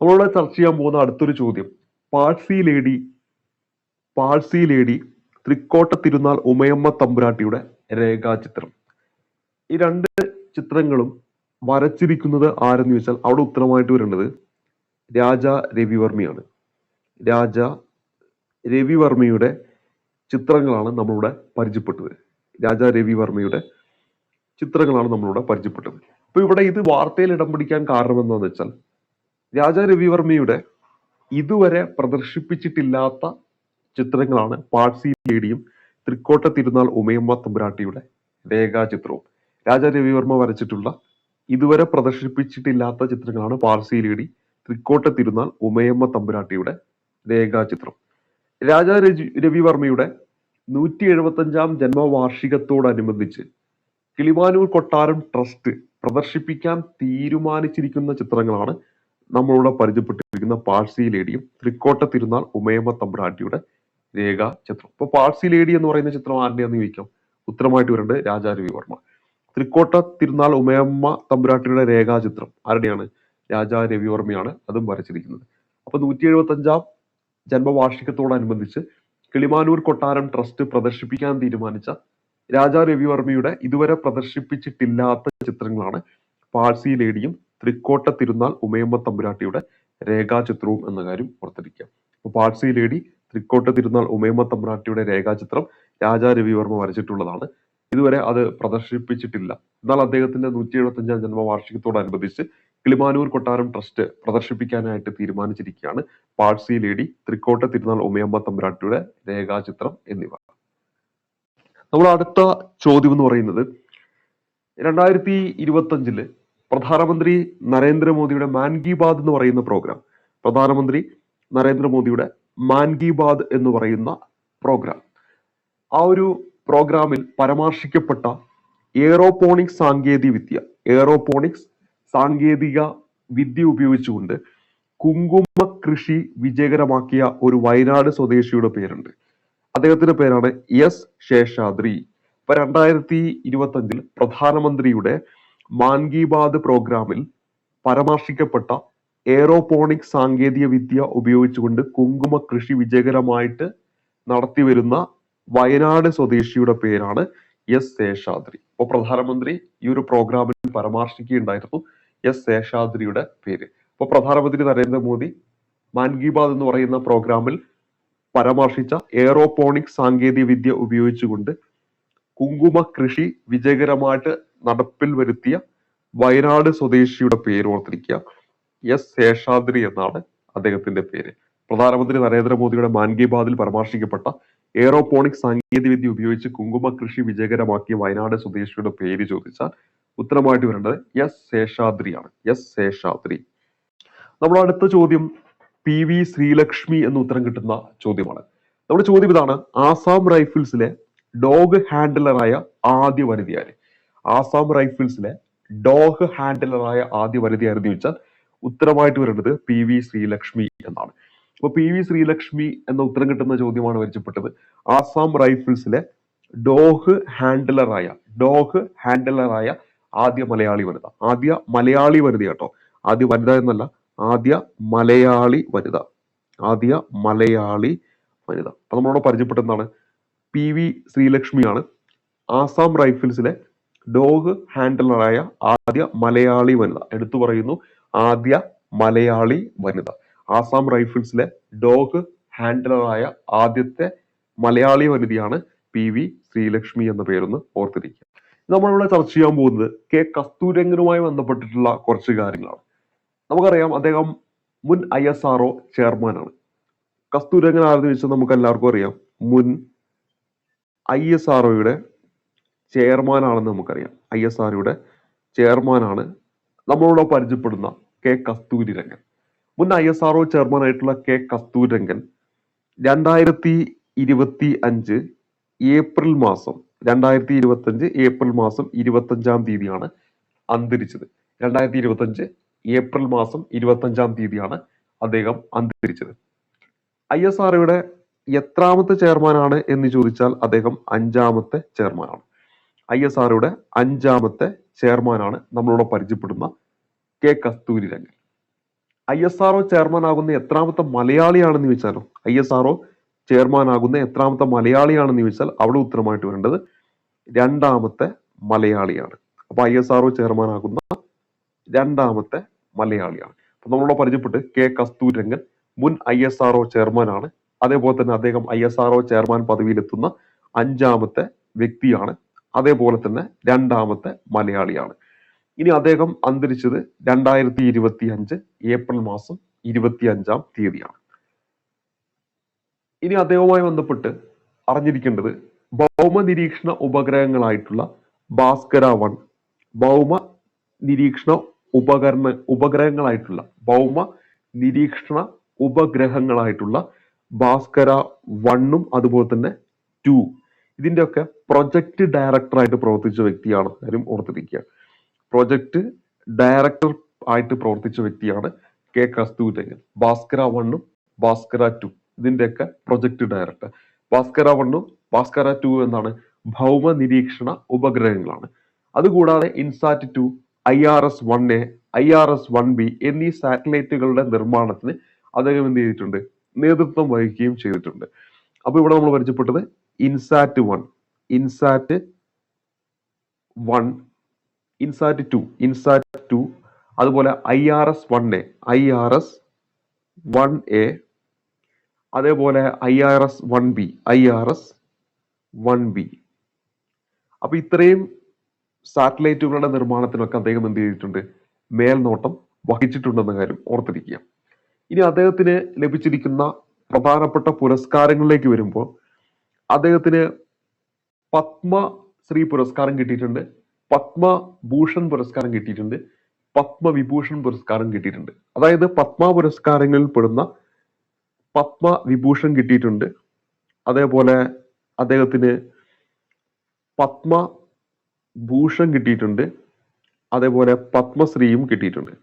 S1: നമ്മളിവിടെ ചർച്ച ചെയ്യാൻ പോകുന്ന അടുത്തൊരു ചോദ്യം, പാഴ്സി ലേഡി തൃക്കോട്ട തിരുനാൾ ഉമയമ്മ തമ്പുരാട്ടിയുടെ രേഖാചിത്രം. ഈ രണ്ട് ചിത്രങ്ങളും വരച്ചിരിക്കുന്നത് ആരെന്ന് ചോദിച്ചാൽ അവിടെ ഉത്തരമായിട്ട് വരേണ്ടത് രാജാ രവിവർമ്മയാണ്. രാജാ രവിവർമ്മയുടെ ചിത്രങ്ങളാണ് നമ്മളിവിടെ പരിചയപ്പെട്ടത്. രാജാ രവിവർമ്മയുടെ ചിത്രങ്ങളാണ് നമ്മളിവിടെ പരിചയപ്പെട്ടത്. അപ്പൊ ഇവിടെ ഇത് വാർത്തയിൽ ഇടം പിടിക്കാൻ കാരണം എന്താണെന്ന് വെച്ചാൽ രാജാ രവിവർമ്മയുടെ ഇതുവരെ പ്രദർശിപ്പിച്ചിട്ടില്ലാത്ത ചിത്രങ്ങളാണ് പാഴ്സി ലേഡിയും തൃക്കോട്ട തിരുനാൾ ഉമയമ്മ തമ്പുരാട്ടിയുടെ രേഖാചിത്രവും. രാജാ രവിവർമ്മ വരച്ചിട്ടുള്ള ഇതുവരെ പ്രദർശിപ്പിച്ചിട്ടില്ലാത്ത ചിത്രങ്ങളാണ് പാഴ്സി ലേഡി, തൃക്കോട്ട തിരുനാൾ ഉമയമ്മ തമ്പുരാട്ടിയുടെ രേഖാചിത്രം. രാജാ രവിവർമ്മയുടെ 175-ാം ജന്മവാർഷികത്തോടനുബന്ധിച്ച് കിളിമാനൂർ കൊട്ടാരം ട്രസ്റ്റ് പ്രദർശിപ്പിക്കാൻ തീരുമാനിച്ചിരിക്കുന്ന ചിത്രങ്ങളാണ് നമ്മളിവിടെ പരിചയപ്പെട്ടിരിക്കുന്ന പാഴ്സി ലേഡിയും തൃക്കോട്ട തിരുനാൾ ഉമയമ്മ തമ്പുരാട്ടിയുടെ രേഖാചിത്രം. ഇപ്പൊ പാഴ്സി ലേഡി എന്ന് പറയുന്ന ചിത്രം ആരുടെയാന്ന് ചോദിക്കാം. ഉത്തരമായിട്ട് വരേണ്ടത് രാജാ രവിവർമ്മ. തൃക്കോട്ട തിരുനാൾ ഉമയമ്മ തമ്പുരാട്ടിയുടെ രേഖാചിത്രം ആരുടെയാണ്? രാജാ രവിവർമ്മയാണ് അതും വരച്ചിരിക്കുന്നത്. അപ്പൊ 175-ാം ജന്മവാർഷികത്തോടനുബന്ധിച്ച് കിളിമാനൂർ കൊട്ടാരം ട്രസ്റ്റ് പ്രദർശിപ്പിക്കാൻ തീരുമാനിച്ച രാജാ രവിവർമ്മയുടെ ഇതുവരെ പ്രദർശിപ്പിച്ചിട്ടില്ലാത്ത ചിത്രങ്ങളാണ് പാഴ്സി ലേഡിയും തൃക്കോട്ട തിരുനാൾ ഉമയമ്മ തമ്പുരാട്ടിയുടെ രേഖാചിത്രവും എന്ന കാര്യം ഓർത്തിരിക്കുക. അപ്പൊ പാഴ്സി ലേഡി, തൃക്കോട്ട തിരുനാൾ ഉമയമ്മ തമ്പുരാട്ടിയുടെ രേഖാചിത്രം രാജാ രവിവർമ്മ വരച്ചിട്ടുള്ളതാണ്. ഇതുവരെ അത് പ്രദർശിപ്പിച്ചിട്ടില്ല. എന്നാൽ അദ്ദേഹത്തിന്റെ 175-ാം ജന്മവാർഷികത്തോടനുബന്ധിച്ച് കിളിമാനൂർ കൊട്ടാരം ട്രസ്റ്റ് പ്രദർശിപ്പിക്കാനായിട്ട് തീരുമാനിച്ചിരിക്കുകയാണ് പാഴ്സി ലേഡി, തൃക്കോട്ട തിരുനാൾ ഉമയമ്മ തമ്പുരാട്ടിയുടെ രേഖാചിത്രം എന്നിവ. നമ്മൾ അടുത്ത ചോദ്യം എന്ന് പറയുന്നത് 2025 പ്രധാനമന്ത്രി നരേന്ദ്രമോദിയുടെ മാൻ കി ബാത് എന്ന് പറയുന്ന പ്രോഗ്രാം, പ്രധാനമന്ത്രി നരേന്ദ്രമോദിയുടെ മാൻ കി ബാത് എന്ന് പറയുന്ന പ്രോഗ്രാം, ആ ഒരു പ്രോഗ്രാമിൽ പരാമർശിക്കപ്പെട്ട എയറോപോണിക്സ് സാങ്കേതിക വിദ്യ ഉപയോഗിച്ചുകൊണ്ട് കുങ്കുമ കൃഷി വിജയകരമാക്കിയ ഒരു വയനാട് സ്വദേശിയുടെ പേരുണ്ട്. അദ്ദേഹത്തിന്റെ പേരാണ് എസ് ശേഷാദ്രി. ഇപ്പൊ 2025 പ്രധാനമന്ത്രിയുടെ മാൻ കി ബാത് പ്രോഗ്രാമിൽ പരാമർശിക്കപ്പെട്ട എയറോപോണിക് സാങ്കേതിക വിദ്യ ഉപയോഗിച്ചുകൊണ്ട് കുങ്കുമ കൃഷി വിജയകരമായിട്ട് നടത്തിവരുന്ന വയനാട് സ്വദേശിയുടെ പേരാണ് എസ് ശേഷാദ്രി. അപ്പോൾ പ്രധാനമന്ത്രി ഈ ഒരു പ്രോഗ്രാമിൽ പരാമർശിക്കുകയുണ്ടായിരുന്നു എസ് ശേഷാദ്രിയുടെ പേര്. അപ്പോൾ പ്രധാനമന്ത്രി നരേന്ദ്രമോദി മാൻ കി ബാത് എന്ന് പറയുന്ന പ്രോഗ്രാമിൽ പരാമർശിച്ച എയറോപോണിക് സാങ്കേതിക വിദ്യ ഉപയോഗിച്ചുകൊണ്ട് കുങ്കുമ കൃഷി വിജയകരമായിട്ട് നടപ്പിൽ വരുത്തിയ വയനാട് സ്വദേശിയുടെ പേര് ഓർത്തിരിക്കുക. എസ് ശേഷാദ്രി എന്നാണ് അദ്ദേഹത്തിന്റെ പേര്. പ്രധാനമന്ത്രി നരേന്ദ്രമോദിയുടെ മാൻ കി ബാതിൽ പരാമർശിക്കപ്പെട്ട എയറോപോണിക് സാങ്കേതിക വിദ്യ ഉപയോഗിച്ച് കുങ്കുമ കൃഷി വിജയകരമാക്കിയ വയനാട് സ്വദേശിയുടെ പേര് ചോദിച്ചാൽ ഉത്തരമായിട്ട് വരേണ്ടത് എസ് ശേഷാദ്രിയാണ്. എസ് ശേഷാദ്രി. നമ്മുടെ അടുത്ത ചോദ്യം PV ശ്രീലക്ഷ്മി എന്ന് ഉത്തരം കിട്ടുന്ന ചോദ്യമാണ്. നമ്മുടെ ചോദ്യം ഇതാണ്: ആസാം റൈഫിൾസിലെ ഡോഗ് ഹാൻഡിലറായ ആദ്യ വനിതയാര്? ആസാം റൈഫിൾസിലെ ഡോഗ് ഹാൻഡിലറായ ആദ്യ വനിതയാരെന്ന് ചോദിച്ചാൽ ഉത്തരമായിട്ട് വരേണ്ടത് PV ശ്രീലക്ഷ്മി എന്നാണ്. അപ്പൊ PV ശ്രീലക്ഷ്മി എന്ന ഉത്തരം കിട്ടുന്ന ചോദ്യമാണ് പരിചയപ്പെട്ടത്. ആസാം റൈഫിൾസിലെ ഡോഗ് ഹാൻഡിലറായ ആദ്യ മലയാളി വനിത. ആദ്യ മലയാളി വനിത കേട്ടോ, ആദ്യ വനിത എന്നല്ല, ആദ്യ മലയാളി വനിത. അപ്പൊ നമ്മളോട് പരിചയപ്പെട്ടതാണ് PV ശ്രീലക്ഷ്മിയാണ് ആസാം റൈഫിൾസിലെ ഡോഗ് ഹാൻഡിലറായ ആദ്യ മലയാളി വനിത. എടുത്തു പറയുന്നു, ആദ്യ മലയാളി വനിത. ആസാം റൈഫിൾസിലെ ഡോഗ് ഹാൻഡിലറായ ആദ്യത്തെ മലയാളി വനിതയാണ് PV ശ്രീലക്ഷ്മി എന്ന പേരൊന്ന് ഓർത്തിരിക്കുക. നമ്മളിവിടെ ചർച്ച ചെയ്യാൻ പോകുന്നത് K കസ്തൂരംഗനുമായി ബന്ധപ്പെട്ടിട്ടുള്ള കുറച്ച് കാര്യങ്ങളാണ്. നമുക്കറിയാം, അദ്ദേഹം മുൻ ISRO ചെയർമാനാണ്. കസ്തൂരംഗൻ ആരെന്ന് ചോദിച്ചാൽ നമുക്ക് എല്ലാവർക്കും അറിയാം, മുൻ ISROയുടെ ചെയർമാനാണെന്ന് നമുക്കറിയാം. ISROയുടെ ചെയർമാനാണ് നമ്മളോട് പരിചയപ്പെടുന്ന K കസ്തൂരിരംഗൻ. മുൻ ISRO ചെയർമാനായിട്ടുള്ള K കസ്തൂരിരംഗൻ 2025 ഏപ്രിൽ മാസം 25 തീയതിയാണ് അന്തരിച്ചത്. 2025 ഏപ്രിൽ മാസം 25 തീയതിയാണ് അദ്ദേഹം അന്തരിച്ചത്. ISROയുടെ എത്രാമത്തെ ചെയർമാനാണ് എന്ന് ചോദിച്ചാൽ അദ്ദേഹം 5ാമത്തെ ചെയർമാനാണ്. ISROയുടെ 5ാമത്തെ ചെയർമാനാണ് നമ്മളോട് പരിചയപ്പെടുന്ന K കസ്തൂരിരംഗൻ. ISRO ചെയർമാൻ ആകുന്ന എത്രാമത്തെ മലയാളിയാണെന്ന് ചോദിച്ചാലോ, ISRO ചെയർമാൻ ആകുന്ന എത്രാമത്തെ മലയാളിയാണെന്ന് ചോദിച്ചാൽ അവിടെ ഉത്തരമായിട്ട് വരേണ്ടത് 2ാമത്തെ മലയാളിയാണ്. അപ്പൊ ISRO ചെയർമാൻ ആകുന്ന 2ാമത്തെ മലയാളിയാണ്. അപ്പൊ നമ്മളോട് പരിചയപ്പെട്ട് K കസ്തൂരിരംഗൻ മുൻ ISRO ചെയർമാനാണ്. അതേപോലെ തന്നെ അദ്ദേഹം ISRO ചെയർമാൻ പദവിയിലെത്തുന്ന 5ാമത്തെ വ്യക്തിയാണ്. അതേപോലെ തന്നെ 2ാമത്തെ മലയാളിയാണ്. ഇനി അദ്ദേഹം അന്തരിച്ചത് 2025 ഏപ്രിൽ മാസം 25 തീയതിയാണ്. ഇനി അദ്ദേഹവുമായി ബന്ധപ്പെട്ട് അറിഞ്ഞിരിക്കേണ്ടത് ഭൗമ നിരീക്ഷണ ഉപഗ്രഹങ്ങളായിട്ടുള്ള ഭാസ്കര 1, ഭൗമ നിരീക്ഷണ ഉപഗ്രഹങ്ങളായിട്ടുള്ള ഭാസ്കര 1ഉം അതുപോലെ തന്നെ 2, ഇതിന്റെയൊക്കെ പ്രൊജക്ട് ഡയറക്ടറായിട്ട് പ്രവർത്തിച്ച വ്യക്തിയാണ്. കാര്യം ഓർത്തിരിക്കുക, പ്രൊജക്ട് ഡയറക്ടർ ആയിട്ട് പ്രവർത്തിച്ച വ്യക്തിയാണ് K കസ്തൂരിരംഗൻ. ഭാസ്കര 1ഉം ഭാസ്കര 2 ഇതിന്റെയൊക്കെ പ്രൊജക്ട് ഡയറക്ടർ. ഭാസ്കര 1ഉം ഭാസ്കര 2 എന്താണ്? ഭൗമ നിരീക്ഷണ ഉപഗ്രഹങ്ങളാണ്. അതുകൂടാതെ ഇൻസാറ്റ് 2, IRS-1A, IRS-1B എന്നീ സാറ്റലൈറ്റുകളുടെ നിർമ്മാണത്തിന് അദ്ദേഹം എന്ത് ചെയ്തിട്ടുണ്ട്? നേതൃത്വം വഹിക്കുകയും ചെയ്തിട്ടുണ്ട്. അപ്പൊ ഇവിടെ നമ്മൾ പരിചയപ്പെട്ടത് ഇൻസാറ്റ് 1, ഇൻസാറ്റ് 1, ഇൻസാറ്റ് 2, അതുപോലെ IRS-1A, IRS-1A, അതേപോലെ IRS-1B. അപ്പൊ ഇത്രയും സാറ്റലൈറ്റുകളുടെ നിർമ്മാണത്തിനൊക്കെ അദ്ദേഹം എന്ത് ചെയ്തിട്ടുണ്ട്? മേൽനോട്ടം വഹിച്ചിട്ടുണ്ടെന്ന കാര്യം ഓർത്തിരിക്കുക. ഇനി അദ്ദേഹത്തിന് ലഭിച്ചിരിക്കുന്ന പ്രധാനപ്പെട്ട പുരസ്കാരങ്ങളിലേക്ക് വരുമ്പോൾ അദ്ദേഹത്തിന് പത്മശ്രീ പുരസ്കാരം കിട്ടിയിട്ടുണ്ട്, പത്മഭൂഷൺ പുരസ്കാരം കിട്ടിയിട്ടുണ്ട്, പത്മവിഭൂഷൺ പുരസ്കാരം കിട്ടിയിട്ടുണ്ട്. അതായത് പത്മ പുരസ്കാരങ്ങളിൽ പെടുന്ന പത്മവിഭൂഷൺ കിട്ടിയിട്ടുണ്ട്. അതേപോലെ അദ്ദേഹത്തിന് ഭൂഷൺ കിട്ടിയിട്ടുണ്ട്, അതേപോലെ പത്മശ്രീയും കിട്ടിയിട്ടുണ്ട്.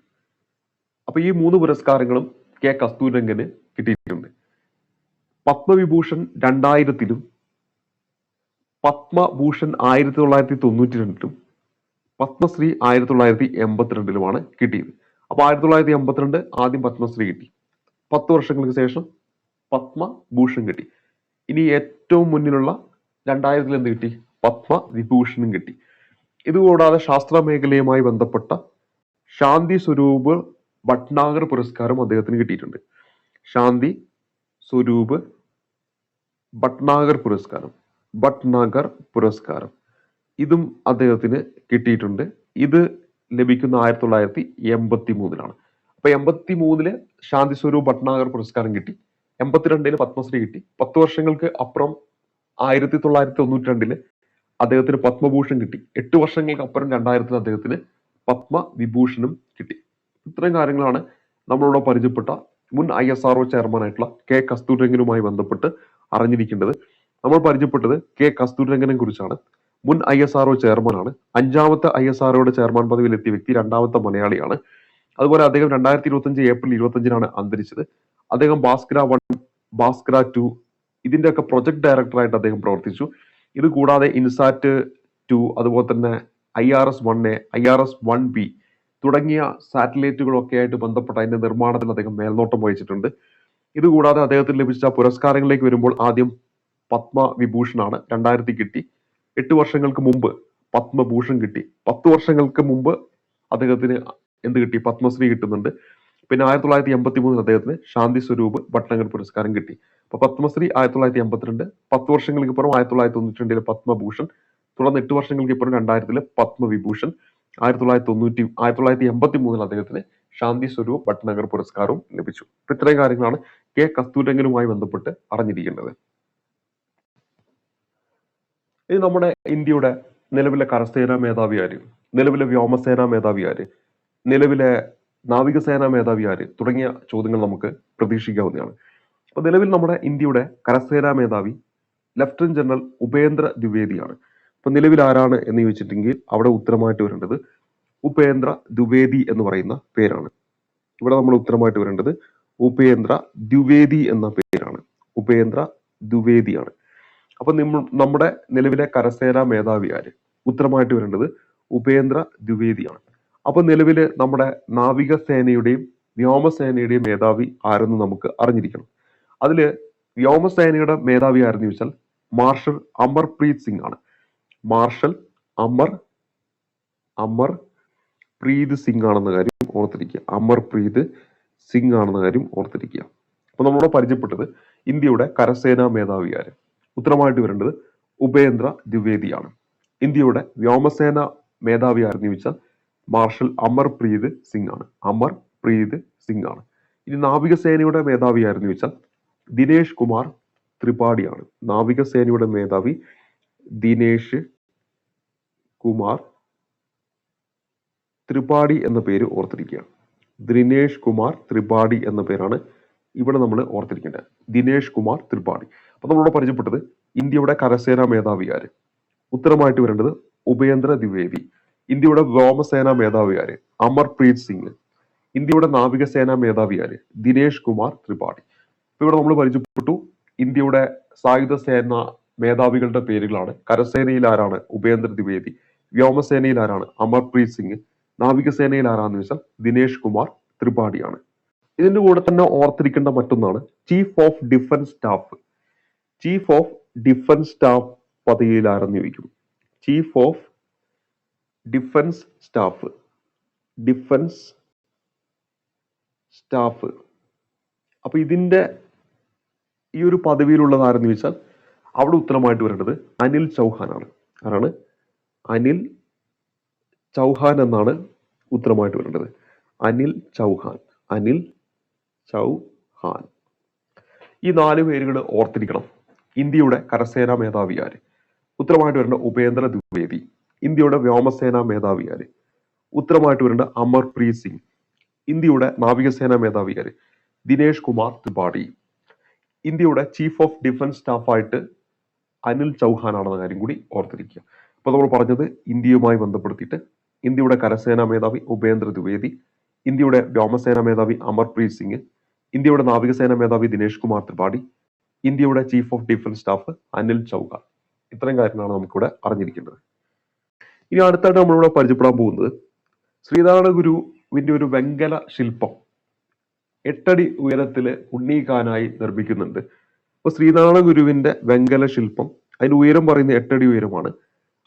S1: അപ്പൊ ഈ 3 പുരസ്കാരങ്ങളും കെ കസ്തൂരിരംഗന് കിട്ടിയിട്ടുണ്ട്. പത്മവിഭൂഷൺ 2000-ലും പത്മഭൂഷൺ 1992-ലും പത്മശ്രീ 1982-ലുമാണ് കിട്ടിയത്. അപ്പൊ 1982 ആദ്യം പത്മശ്രീ കിട്ടി, 10 വർഷങ്ങൾക്ക് ശേഷം പത്മഭൂഷൺ കിട്ടി. ഇനി ഏറ്റവും മുന്നിലുള്ള 2000-ൽ എന്ത് കിട്ടി? പത്മവിഭൂഷണും കിട്ടി. ഇതുകൂടാതെ ശാസ്ത്ര മേഖലയുമായി ബന്ധപ്പെട്ട ശാന്തി സ്വരൂപ് ഭട്നാഗർ പുരസ്കാരം അദ്ദേഹത്തിന് കിട്ടിയിട്ടുണ്ട്. ശാന്തി സ്വരൂപ് ഭട്നാഗർ പുരസ്കാരം ഇതും അദ്ദേഹത്തിന് കിട്ടിയിട്ടുണ്ട്. ഇത് ലഭിക്കുന്ന 1983-ലാണ്. അപ്പൊ 83-ല് ശാന്തി സ്വരൂപ് ഭട്നാഗർ പുരസ്കാരം കിട്ടി, 82-ല് പത്മശ്രീ കിട്ടി. 10 വർഷങ്ങൾക്ക് അപ്പുറം 1992-ല് അദ്ദേഹത്തിന് പത്മഭൂഷൺ കിട്ടി. 8 വർഷങ്ങൾക്ക് അപ്പുറം 2000-ൽ അദ്ദേഹത്തിന് പത്മവിഭൂഷണും കിട്ടി. ഇത്രയും കാര്യങ്ങളാണ് നമ്മളിവിടെ പരിചയപ്പെട്ട മുൻ ISRO ചെയർമാനായിട്ടുള്ള കെ കസ്തൂരിരംഗനുമായി ബന്ധപ്പെട്ട് അറിഞ്ഞിരിക്കേണ്ടത്. നമ്മൾ പരിചയപ്പെട്ടത് കെ കസ്തൂരിരംഗനെ കുറിച്ചാണ്. മുൻ ISRO ചെയർമാനാണ്. 5ാമത്തെ ISROയുടെ ചെയർമാൻ പദവിയിലെത്തിയ വ്യക്തി, 2ാമത്തെ മലയാളിയാണ്. അതുപോലെ അദ്ദേഹം 2025 ഏപ്രിൽ 25-നാണ് അന്തരിച്ചത്. അദ്ദേഹം ഭാസ്കര 1, ഭാസ്കര 2 ഇതിന്റെയൊക്കെ പ്രൊജക്ട് ഡയറക്ടറായിട്ട് അദ്ദേഹം പ്രവർത്തിച്ചു. ഇത് കൂടാതെ ഇൻസാറ്റ് 2, അതുപോലെ തന്നെ IRS-1A, IRS-1B തുടങ്ങിയ സാറ്റലൈറ്റുകളൊക്കെ ആയിട്ട് ബന്ധപ്പെട്ട അതിന്റെ നിർമ്മാണത്തിൽ അദ്ദേഹം മേൽനോട്ടം വഹിച്ചിട്ടുണ്ട്. ഇതുകൂടാതെ അദ്ദേഹത്തിന് ലഭിച്ച പുരസ്കാരങ്ങളിലേക്ക് വരുമ്പോൾ ആദ്യം പത്മവിഭൂഷണാണ്, 2000 കിട്ടി. 8 വർഷങ്ങൾക്ക് മുമ്പ് പത്മഭൂഷൺ കിട്ടി. 10 വർഷങ്ങൾക്ക് മുമ്പ് അദ്ദേഹത്തിന് എന്ത് കിട്ടി? പത്മശ്രീ കിട്ടുന്നുണ്ട്. പിന്നെ 1983 അദ്ദേഹത്തിന് ശാന്തി സ്വരൂപ് ഭട്നാഗർ പുരസ്കാരം കിട്ടി. അപ്പൊ പത്മശ്രീ 1982, 10 വർഷങ്ങൾക്ക് ഇപ്പുറം 1992 പത്മഭൂഷൺ, തുടർന്ന് 8 വർഷങ്ങൾക്ക് ഇപ്പുറം 2000 പത്മവിഭൂഷൺ, 1983 അദ്ദേഹത്തിന് ശാന്തി സ്വരൂപ് ഭട്നാഗർ പുരസ്കാരവും ലഭിച്ചു. ഇത്രയും കാര്യങ്ങളാണ് കെ കസ്തൂരിരംഗനുമായി ബന്ധപ്പെട്ട് അറിഞ്ഞിരിക്കേണ്ടത്. ഇത് നമ്മുടെ ഇന്ത്യയുടെ നിലവിലെ കരസേനാ മേധാവി ആര്, നിലവിലെ വ്യോമസേനാ മേധാവി ആര്, നിലവിലെ നാവികസേനാ മേധാവി ആര് തുടങ്ങിയ ചോദ്യങ്ങൾ നമുക്ക് പ്രതീക്ഷിക്കാവുന്നതാണ്. അപ്പൊ നിലവിൽ നമ്മുടെ ഇന്ത്യയുടെ കരസേനാ മേധാവി ലഫ്റ്റനന്റ് ജനറൽ ഉപേന്ദ്ര ദ്വിവേദിയാണ്. അപ്പൊ നിലവിൽ ആരാണ് എന്ന് ചോദിച്ചിട്ടുണ്ടെങ്കിൽ അവിടെ ഉത്തരമായിട്ട് വരേണ്ടത് ഉപേന്ദ്ര ദ്വിവേദി എന്ന് പറയുന്ന പേരാണ്. ഇവിടെ നമ്മൾ ഉത്തരമായിട്ട് വരേണ്ടത് ഉപേന്ദ്ര ദ്വിവേദി എന്ന പേരാണ്. ഉപേന്ദ്ര ദ്വിവേദിയാണ്. അപ്പൊ നമ്മുടെ നിലവിലെ കരസേനാ മേധാവി ആര്? ഉത്തരമായിട്ട് വരേണ്ടത് ഉപേന്ദ്ര ദ്വിവേദിയാണ്. അപ്പൊ നിലവില് നമ്മുടെ നാവികസേനയുടെയും വ്യോമസേനയുടെയും മേധാവി ആരെന്ന് നമുക്ക് അറിഞ്ഞിരിക്കണം. അതില് വ്യോമസേനയുടെ മേധാവി ആരെന്ന് ചോദിച്ചാൽ മാർഷൽ അമർപ്രീത് സിംഗ് ആണ്. മാർഷൽ അമർപ്രീത് സിംഗ് ആണെന്ന കാര്യം ഓർത്തിരിക്കുക. അമർപ്രീത് സിംഗ് ആണെന്ന കാര്യം ഓർത്തിരിക്കുക. അപ്പൊ നമ്മളിവിടെ പരിചയപ്പെട്ടത് ഇന്ത്യയുടെ കരസേനാ മേധാവി ആര്? ഉത്തരമായിട്ട് വരേണ്ടത് ഉപേന്ദ്ര ദ്വിവേദിയാണ്. ഇന്ത്യയുടെ വ്യോമസേന മേധാവി ആരെന്ന് ചോദിച്ചാൽ മാർഷൽ അമർപ്രീത് സിംഗ് ആണ്. അമർപ്രീത് സിംഗ് ആണ്. ഇനി നാവികസേനയുടെ മേധാവി ആരെന്ന് ചോദിച്ചാൽ ദിനേശ് കുമാർ ത്രിപാഠിയാണ്. നാവികസേനയുടെ മേധാവി ദിനേശ് കുമാർ ത്രിപാഠി എന്ന പേര് ഓർത്തിരിക്കുക. ദിനേശ് കുമാർ ത്രിപാഠി എന്ന പേരാണ് ഇവിടെ നമ്മൾ ഓർത്തിരിക്കേണ്ടത്. ദിനേശ് കുമാർ ത്രിപാഠി. അപ്പൊ നമ്മളിവിടെ പരിചയപ്പെട്ടത് ഇന്ത്യയുടെ കരസേനാ മേധാവി ആര്? ഉത്തരമായിട്ട് വരേണ്ടത് ഉപേന്ദ്ര ദ്വിവേദി. ഇന്ത്യയുടെ വ്യോമസേനാ മേധാവി ആര്? അമർപ്രീത് സിംഗ്. ഇന്ത്യയുടെ നാവികസേനാ മേധാവി ആര്? ദിനേശ് കുമാർ ത്രിപാഠി. ഇപ്പൊ ഇവിടെ നമ്മൾ പരിചയപ്പെട്ടു ഇന്ത്യയുടെ സായുധ സേന മേധാവികളുടെ പേരുകളാണ്. കരസേനയിൽ ആരാണ്? ഉപേന്ദ്ര ദ്വിവേദി. വ്യോമസേനയിൽ ആരാണ്? അമർപ്രീത് സിംഗ്. നാവികസേനയിൽ ആരാന്ന് വെച്ചാൽ ദിനേശ് കുമാർ ത്രിപാഠിയാണ്. ഇതിന്റെ കൂടെ തന്നെ ഓർത്തിരിക്കേണ്ട മറ്റൊന്നാണ് chief of defence staff. Chief of defence staff പദവിയിൽ ആരെന്ന് ചോദിക്കും. Chief of defence staff. അപ്പൊ ഇതിന്റെ ഈ ഒരു പദവിയിലുള്ളത് ആരെന്ന് ചോദിച്ചാൽ അവിടെ ഉത്തരമായിട്ട് വരേണ്ടത് അനിൽ ചൗഹാൻ ആണ്. ആരാണ്? അനിൽ ചൗഹാൻ എന്നാണ് ഉത്തരമായിട്ട് വരേണ്ടത്. അനിൽ ചൗഹാൻ. ഈ 4 പേരുകൾ ഓർത്തിരിക്കണം. ഇന്ത്യയുടെ കരസേനാ മേധാവി ആര്? ഉത്തരമായിട്ട് വരേണ്ട ഉപേന്ദ്ര ദ്വിവേദി. ഇന്ത്യയുടെ വ്യോമസേനാ മേധാവി ആര്? ഉത്തരമായിട്ട് വരേണ്ട അമർപ്രീത് സിംഗ്. ഇന്ത്യയുടെ നാവികസേനാ മേധാവി ആര്? ദിനേശ് കുമാർ ത്രിപാഠി. ഇന്ത്യയുടെ ചീഫ് ഓഫ് ഡിഫൻസ് സ്റ്റാഫായിട്ട് അനിൽ ചൗഹാൻ ആണെന്ന കാര്യം കൂടി ഓർത്തിരിക്കുക. അപ്പോൾ നമ്മൾ പറഞ്ഞത് ഇന്ത്യയുമായി ബന്ധപ്പെടുത്തിയിട്ട് ഇന്ത്യയുടെ കരസേനാ മേധാവി ഉപേന്ദ്ര ദ്വിവേദി, ഇന്ത്യയുടെ വ്യോമസേനാ മേധാവി അമർപ്രീത് സിംഗ്, ഇന്ത്യയുടെ നാവികസേനാ മേധാവി ദിനേഷ് കുമാർ ത്രിപാഠി, ഇന്ത്യയുടെ chief of defence staff Anil Chauhan. ഇത്രയും കാര്യങ്ങളാണ് നമുക്കിവിടെ അറിഞ്ഞിരിക്കേണ്ടത്. ഇനി അടുത്തായിട്ട് നമ്മളിവിടെ പരിചയപ്പെടാൻ പോകുന്നത് ശ്രീനാരായണ ഗുരുവിന്റെ ഒരു വെങ്കല ശില്പം 8 അടി ഉയരത്തില് ഉണ്ണീക്കാനായി നിർമ്മിക്കുന്നുണ്ട്. അപ്പൊ ശ്രീനാരായണ ഗുരുവിന്റെ വെങ്കല ശില്പം, അതിന്റെ ഉയരം പറയുന്നത് 8 അടി ഉയരമാണ്.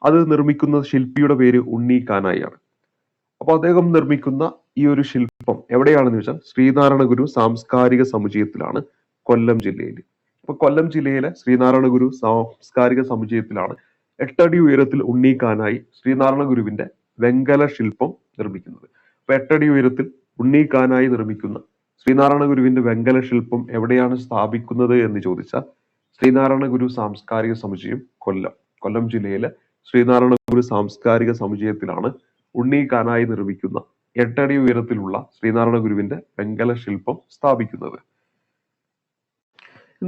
S1: അത് നിർമ്മിക്കുന്ന ശില്പിയുടെ പേര് ഉണ്ണീക്കാനായി ആണ്. അപ്പൊ അദ്ദേഹം നിർമ്മിക്കുന്ന ഈ ഒരു ശില്പം എവിടെയാണെന്ന് വെച്ചാൽ ശ്രീനാരായണ ഗുരു സാംസ്കാരിക സമുച്ചയത്തിലാണ്, കൊല്ലം ജില്ലയിൽ. അപ്പൊ കൊല്ലം ജില്ലയിലെ ശ്രീനാരായണ ഗുരു സാംസ്കാരിക സമുച്ചയത്തിലാണ് 8 അടി ഉയരത്തിൽ ഉണ്ണീക്കാനായി ശ്രീനാരായണ ഗുരുവിന്റെ വെങ്കല ശില്പം നിർമ്മിക്കുന്നത്. അപ്പൊ 8 അടി ഉയരത്തിൽ ഉണ്ണീക്കാനായി നിർമ്മിക്കുന്ന ശ്രീനാരായണ ഗുരുവിന്റെ വെങ്കല ശില്പം എവിടെയാണ് സ്ഥാപിക്കുന്നത് എന്ന് ചോദിച്ചാൽ ശ്രീനാരായണ ഗുരു സാംസ്കാരിക സമുച്ചയം, കൊല്ലം ജില്ലയിലെ ശ്രീനാരായണ ഗുരു സാംസ്കാരിക സമുച്ചയത്തിലാണ് ഉണ്ണീക്കാനായി നിർമ്മിക്കുന്ന 8 അടി ഉയരത്തിലുള്ള ശ്രീനാരായണ ഗുരുവിന്റെ വെങ്കല ശില്പം സ്ഥാപിക്കുന്നത്.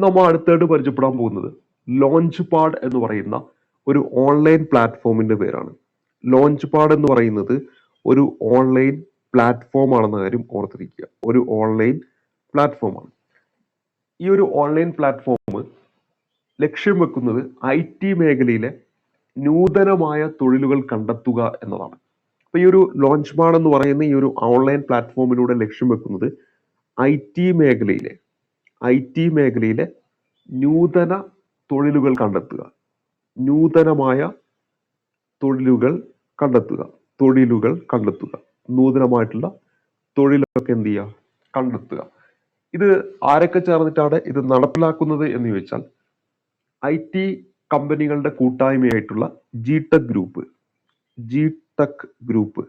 S1: നമ്മൾ അടുത്തായിട്ട് പരിചയപ്പെടാൻ പോകുന്നത് ലോഞ്ച് പാഡ് എന്ന് പറയുന്ന ഒരു ഓൺലൈൻ പ്ലാറ്റ്ഫോമിന്റെ പേരാണ്. ലോഞ്ച് പാഡ് എന്ന് പറയുന്നത് ഒരു ഓൺലൈൻ പ്ലാറ്റ്ഫോം ആണെന്ന കാര്യം ഓർത്തിരിക്കുക. ഒരു ഓൺലൈൻ പ്ലാറ്റ്ഫോമാണ്. ഈ ഒരു ഓൺലൈൻ പ്ലാറ്റ്ഫോം ലക്ഷ്യം വെക്കുന്നത് IT മേഖലയിലെ നൂതനമായ തൊഴിലുകൾ കണ്ടെത്തുക എന്നതാണ്. അപ്പൊ ഈ ഒരു ലോഞ്ച് പാഡ് എന്ന് പറയുന്ന ഈ ഒരു ഓൺലൈൻ പ്ലാറ്റ്ഫോമിലൂടെ ലക്ഷ്യം വെക്കുന്നത് IT മേഖലയിലെ നൂതന തൊഴിലുകൾ കണ്ടെത്തുക, നൂതനമായ തൊഴിലുകൾ കണ്ടെത്തുക, നൂതനമായിട്ടുള്ള തൊഴിലൊക്കെ എന്ത് ചെയ്യുക, കണ്ടെത്തുക. ഇത് ആരൊക്കെ ചേർന്നിട്ടാണ് ഇത് നടപ്പിലാക്കുന്നത് എന്ന് ചോദിച്ചാൽ IT കമ്പനികളുടെ കൂട്ടായ്മയായിട്ടുള്ള ജിടെക് ഗ്രൂപ്പ്,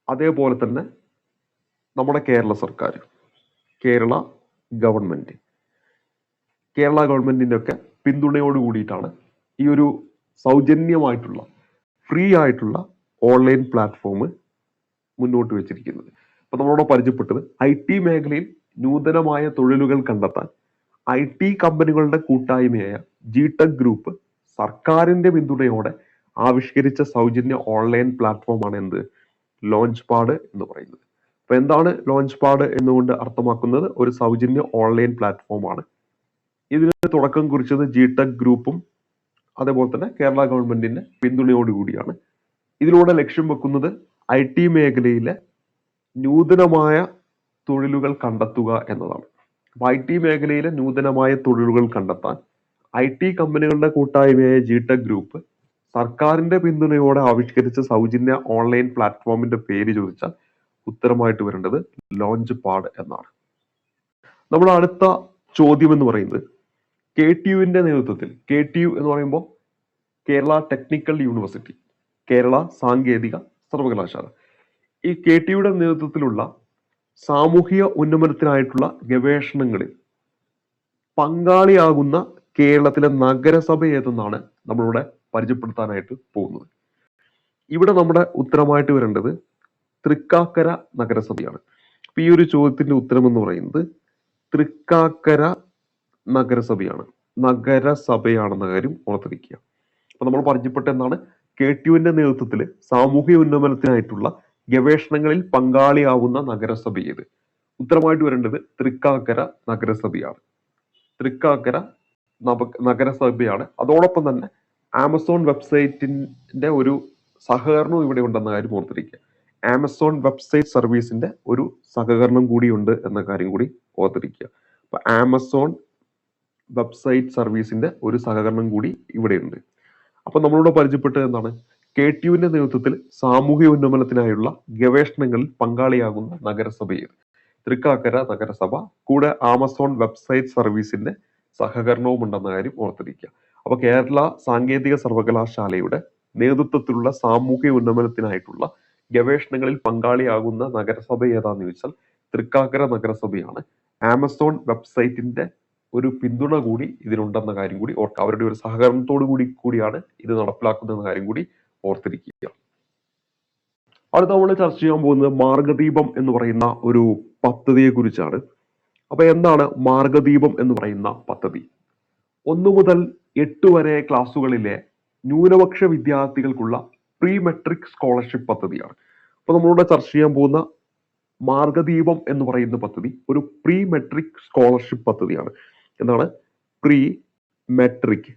S1: അതേപോലെ തന്നെ നമ്മുടെ കേരള സർക്കാർ, കേരള ഗവൺമെന്റിന്റെ ഒക്കെ പിന്തുണയോട് കൂടിയിട്ടാണ് ഈ ഒരു സൗജന്യമായിട്ടുള്ള ഫ്രീ ആയിട്ടുള്ള ഓൺലൈൻ പ്ലാറ്റ്ഫോം മുന്നോട്ട് വെച്ചിരിക്കുന്നത്. അപ്പൊ നമ്മളോട് പരിചയപ്പെട്ടത് IT മേഖലയിൽ നൂതനമായ തൊഴിലുകൾ കണ്ടെത്താൻ IT കമ്പനികളുടെ കൂട്ടായ്മയായ ജിടെക് ഗ്രൂപ്പ് സർക്കാരിന്റെ പിന്തുണയോടെ ആവിഷ്കരിച്ച സൗജന്യ ഓൺലൈൻ പ്ലാറ്റ്ഫോമാണ് എന്ത്, ലോഞ്ച് പാഡ് എന്ന് പറയുന്നത്. അപ്പൊ എന്താണ് ലോഞ്ച് പാഡ് എന്നുകൊണ്ട് അർത്ഥമാക്കുന്നത്? ഒരു സൗജന്യ ഓൺലൈൻ പ്ലാറ്റ്ഫോമാണ്. ഇതിന് തുടക്കം കുറിച്ചത് ജിടെക് ഗ്രൂപ്പും അതേപോലെ തന്നെ കേരള ഗവൺമെന്റിന്റെ പിന്തുണയോടുകൂടിയാണ്. ഇതിലൂടെ ലക്ഷ്യം വെക്കുന്നത് IT മേഖലയിലെ നൂതനമായ തൊഴിലുകൾ കണ്ടെത്തുക എന്നതാണ്. അപ്പൊ IT മേഖലയിലെ നൂതനമായ തൊഴിലുകൾ കണ്ടെത്താൻ IT കമ്പനികളുടെ കൂട്ടായ്മയായ ജിടെക് ഗ്രൂപ്പ് സർക്കാരിന്റെ പിന്തുണയോടെ ആവിഷ്കരിച്ച സൗജന്യ ഓൺലൈൻ പ്ലാറ്റ്ഫോമിന്റെ പേര് ചോദിച്ചാൽ ഉത്തരമായിട്ട് വരേണ്ടത് ലോഞ്ച് പാഡ് എന്നാണ്. നമ്മൾ അടുത്ത ചോദ്യം എന്ന് പറയുന്നത് KTUവിന്റെ നേതൃത്വത്തിൽ, KTU എന്ന് പറയുമ്പോൾ കേരള ടെക്നിക്കൽ യൂണിവേഴ്സിറ്റി, കേരള സാങ്കേതിക സർവകലാശാല, ഈ KTUയുടെ നേതൃത്വത്തിലുള്ള സാമൂഹിക ഉന്നമനത്തിനായിട്ടുള്ള ഗവേഷണങ്ങളിൽ പങ്കാളിയാകുന്ന കേരളത്തിലെ നഗരസഭ ഏതെന്നാണ് നമ്മളിവിടെ പരിചയപ്പെടുത്താനായിട്ട് പോകുന്നത്. ഇവിടെ നമ്മുടെ ഉത്തരമായിട്ട് വരേണ്ടത് തൃക്കാക്കര നഗരസഭയാണ്. അപ്പൊ ഈ ഒരു ചോദ്യത്തിന്റെ ഉത്തരം എന്ന് പറയുന്നത് തൃക്കാക്കര നഗരസഭയാണെന്ന കാര്യം ഓർത്തിരിക്കുക. അപ്പൊ നമ്മൾ പരിചയപ്പെട്ട എന്താണ്, KTUവിന്റെ നേതൃത്വത്തിൽ സാമൂഹിക ഉന്നമനത്തിനായിട്ടുള്ള ഗവേഷണങ്ങളിൽ പങ്കാളിയാവുന്ന നഗരസഭ ഏത്? ഉത്തരമായിട്ട് വരേണ്ടത് തൃക്കാക്കര നഗരസഭയാണ്. അതോടൊപ്പം തന്നെ ആമസോൺ വെബ്സൈറ്റിന്റെ ഒരു സഹകരണവും ഇവിടെ ഉണ്ടെന്ന കാര്യം ഓർത്തിരിക്കുക. ആമസോൺ വെബ്സൈറ്റ് സർവീസിന്റെ ഒരു സഹകരണം കൂടിയുണ്ട് എന്ന കാര്യം കൂടി ഓർത്തിരിക്കുക. അപ്പൊ ആമസോൺ വെബ്സൈറ്റ് സർവീസിന്റെ ഒരു സഹകരണം കൂടി ഇവിടെയുണ്ട്. അപ്പൊ നമ്മളോട് പരിചയപ്പെട്ടത് എന്താണ്, KTUവിന്റെ നേതൃത്വത്തിൽ സാമൂഹിക ഉന്നമനത്തിനായുള്ള ഗവേഷണങ്ങളിൽ പങ്കാളിയാകുന്ന നഗരസഭ ഏത്? തൃക്കാക്കര നഗരസഭ. കൂടെ ആമസോൺ വെബ്സൈറ്റ് സർവീസിന്റെ സഹകരണവും ഉണ്ടെന്ന കാര്യം ഓർത്തിരിക്കുക. അപ്പൊ കേരള സാങ്കേതിക സർവകലാശാലയുടെ നേതൃത്വത്തിലുള്ള സാമൂഹിക ഉന്നമനത്തിനായിട്ടുള്ള ഗവേഷണങ്ങളിൽ പങ്കാളിയാകുന്ന നഗരസഭ ഏതാന്ന് ചോദിച്ചാൽ തൃക്കാക്കര നഗരസഭയാണ്. ആമസോൺ വെബ്സൈറ്റിന്റെ ഒരു പിന്തുണ കൂടി ഇതിനുണ്ടെന്ന കാര്യം കൂടി ഓർക്കുക. അവരുടെ ഒരു സഹകരണത്തോടു കൂടിയാണ് ഇത് നടപ്പിലാക്കുന്ന കാര്യം കൂടി ഓർത്തിരിക്കുക. അടുത്ത നമ്മൾ ചർച്ച ചെയ്യാൻ പോകുന്നത് മാർഗദീപം എന്ന് പറയുന്ന ഒരു പദ്ധതിയെ കുറിച്ചാണ്. അപ്പൊ എന്താണ് മാർഗദീപം എന്ന് പറയുന്ന പദ്ധതി? 1 മുതൽ 8 വരെ ക്ലാസ്സുകളിലെ ന്യൂനപക്ഷ വിദ്യാർത്ഥികൾക്കുള്ള പ്രീ മെട്രിക് സ്കോളർഷിപ്പ് പദ്ധതിയാണ്. അപ്പൊ നമ്മളിവിടെ ചർച്ച ചെയ്യാൻ പോകുന്ന മാർഗദീപം എന്ന് പറയുന്ന പദ്ധതി ഒരു പ്രീ മെട്രിക് സ്കോളർഷിപ്പ് പദ്ധതിയാണ്. എന്താണ് പ്രീ മെട്രിക്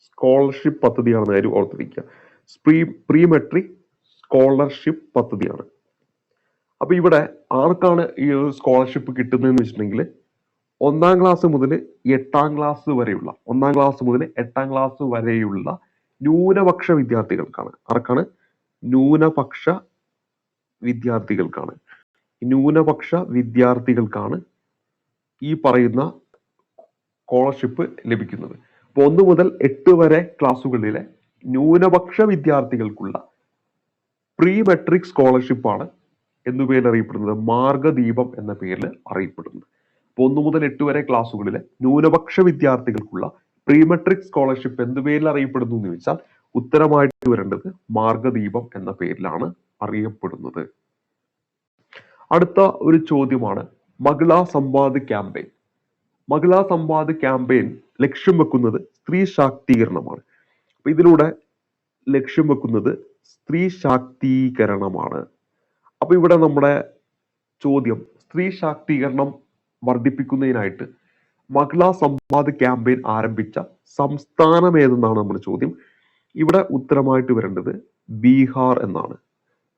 S1: സ്കോളർഷിപ്പ് പദ്ധതിയാണെന്ന് കാര്യം ഓർത്തിരിക്കുക. പ്രീ മെട്രിക് സ്കോളർഷിപ്പ് പദ്ധതിയാണ്. അപ്പൊ ഇവിടെ ആർക്കാണ് ഈ ഒരു സ്കോളർഷിപ്പ് കിട്ടുന്നതെന്ന് വെച്ചിട്ടുണ്ടെങ്കിൽ ഒന്നാം ക്ലാസ് മുതൽ എട്ടാം ക്ലാസ് വരെയുള്ള ന്യൂനപക്ഷ വിദ്യാർത്ഥികൾക്കാണ്. ആർക്കാണ്? ന്യൂനപക്ഷ വിദ്യാർത്ഥികൾക്കാണ് ഈ പറയുന്ന സ്കോളർഷിപ്പ് ലഭിക്കുന്നത്. അപ്പൊ 1 മുതൽ 8 വരെ ക്ലാസ്സുകളിലെ ന്യൂനപക്ഷ വിദ്യാർത്ഥികൾക്കുള്ള പ്രീ മെട്രിക് സ്കോളർഷിപ്പ് ആണ് എന്നു പേരിൽ അറിയപ്പെടുന്നത്, മാർഗദീപം എന്ന പേരിൽ അറിയപ്പെടുന്നത്. അപ്പൊ 1 മുതൽ 8 വരെ ക്ലാസ്സുകളിലെ ന്യൂനപക്ഷ വിദ്യാർത്ഥികൾക്കുള്ള പ്രീ മെട്രിക് സ്കോളർഷിപ്പ് എന്ത് പേരിൽ അറിയപ്പെടുന്നു എന്ന് ചോദിച്ചാൽ ഉത്തരമായിട്ട് വരേണ്ടത് മാർഗദീപം എന്ന പേരിലാണ് അറിയപ്പെടുന്നത്. അടുത്ത ഒരു ചോദ്യമാണ് മഹിളാ സംവാദ് ക്യാമ്പയിൻ. മഹിളാ സംവാദ് ക്യാമ്പയിൻ ലക്ഷ്യം വെക്കുന്നത് സ്ത്രീ ശാക്തീകരണമാണ്. അപ്പൊ ഇതിലൂടെ ലക്ഷ്യം വെക്കുന്നത് സ്ത്രീ ശാക്തീകരണമാണ്. അപ്പൊ ഇവിടെ നമ്മുടെ ചോദ്യം, സ്ത്രീ ശാക്തീകരണം വർദ്ധിപ്പിക്കുന്നതിനായിട്ട് മഹിളാ സംവാദ് ക്യാമ്പയിൻ ആരംഭിച്ച സംസ്ഥാനം ഏതെന്നാണ് നമ്മുടെ ചോദ്യം. ഇവിടെ ഉത്തരമായിട്ട് വരേണ്ടത് ബീഹാർ എന്നാണ്.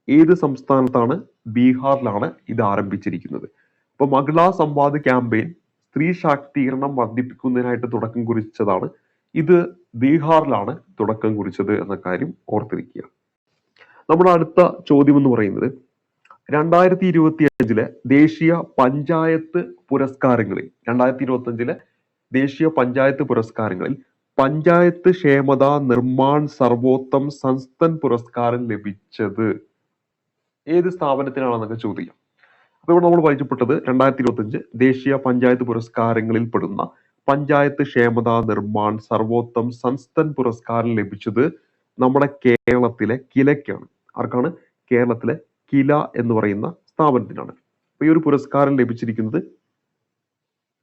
S1: ഏത് സംസ്ഥാനത്താണ്? ബീഹാറിലാണ് ഇത് ആരംഭിച്ചിരിക്കുന്നത്. അപ്പൊ മഹിളാ സംവാദ് ക്യാമ്പയിൻ സ്ത്രീ ശാക്തീകരണം വർദ്ധിപ്പിക്കുന്നതിനായിട്ട് തുടക്കം കുറിച്ചതാണ്. ഇത് ബീഹാറിലാണ് തുടക്കം കുറിച്ചത് എന്ന കാര്യം ഓർത്തിരിക്കുക. നമ്മുടെ അടുത്ത ചോദ്യം എന്ന് പറയുന്നത് 2025 ദേശീയ പഞ്ചായത്ത് പുരസ്കാരങ്ങളിൽ പഞ്ചായത്ത് ക്ഷേമത നിർമ്മാൺ സർവോത്തം സംസ്ഥൻ പുരസ്കാരം ലഭിച്ചത് ഏത് സ്ഥാപനത്തിനാണെന്നൊക്കെ ചോദിക്കാം. അപ്പൊ ഇവിടെ നമ്മൾ പരിചയപ്പെട്ടത് 2025 ദേശീയ പഞ്ചായത്ത് പുരസ്കാരങ്ങളിൽ പെടുന്ന പഞ്ചായത്ത് ക്ഷേമത നിർമ്മാൺ സർവോത്തം സംസ്ഥൻ പുരസ്കാരം ലഭിച്ചത് നമ്മുടെ കേരളത്തിലെ കിലയ്ക്കാണ്. ആർക്കാണ്? കേരളത്തിലെ കില എന്ന് പറയുന്ന സ്ഥാപനത്തിനാണ്. അപ്പൊ ഈ ഒരു പുരസ്കാരം ലഭിച്ചിരിക്കുന്നത്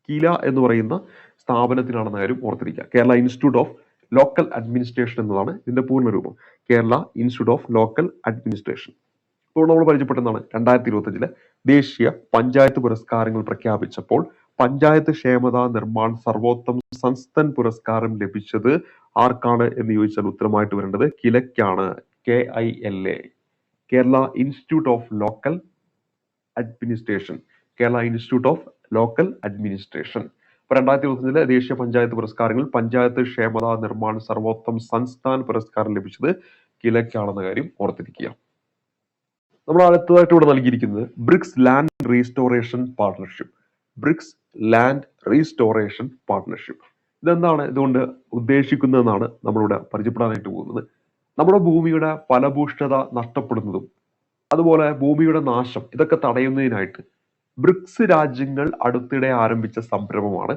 S1: കില എന്ന് പറയുന്ന സ്ഥാപനത്തിനാണെന്ന കാര്യം ഓർത്തിരിക്കുക. Kerala institute of local administration എന്നതാണ് ഇതിന്റെ പൂർണ്ണരൂപം. Kerala institute of local administration. ഇപ്പോൾ നമ്മൾ പരിചയപ്പെട്ടതാണ് 2025 ദേശീയ പഞ്ചായത്ത് പുരസ്കാരങ്ങൾ പ്രഖ്യാപിച്ചപ്പോൾ പഞ്ചായത്ത് ക്ഷേമത നിർമ്മാൺ സർവോത്തം സംസ്ഥൻ പുരസ്കാരം ലഭിച്ചത് ആർക്കാണ് എന്ന് ചോദിച്ചാൽ ഉത്തരമായിട്ട് വരേണ്ടത് കിലയ്ക്കാണ്. KILA, Kerala institute of local administration. Kerala institute of local administration. അപ്പൊ 2025 ദേശീയ പഞ്ചായത്ത് പുരസ്കാരങ്ങൾ പഞ്ചായത്ത് ക്ഷേമത നിർമ്മാൺ സർവോത്തം സംസ്ഥാൻ പുരസ്കാരം ലഭിച്ചത് കിലയ്ക്കാണെന്ന കാര്യം ഓർത്തിരിക്കുക. നമ്മൾ അടുത്തതായിട്ട് ഇവിടെ നൽകിയിരിക്കുന്നത് ബ്രിക്സ് ലാൻഡ് റീസ്റ്റോറേഷൻ പാർട്ണർഷിപ്പ്. ഇതെന്താണ് ഇതുകൊണ്ട് ഉദ്ദേശിക്കുന്നതെന്നാണ് നമ്മളിവിടെ പരിചയപ്പെടാനായിട്ട് പോകുന്നത്. നമ്മുടെ ഭൂമിയുടെ ഫലഭൂഷ്ഠത നഷ്ടപ്പെടുന്നതും അതുപോലെ ഭൂമിയുടെ നാശം ഇതൊക്കെ തടയുന്നതിനായിട്ട് ബ്രിക്സ് രാജ്യങ്ങൾ അടുത്തിടെ ആരംഭിച്ച സംരംഭമാണ്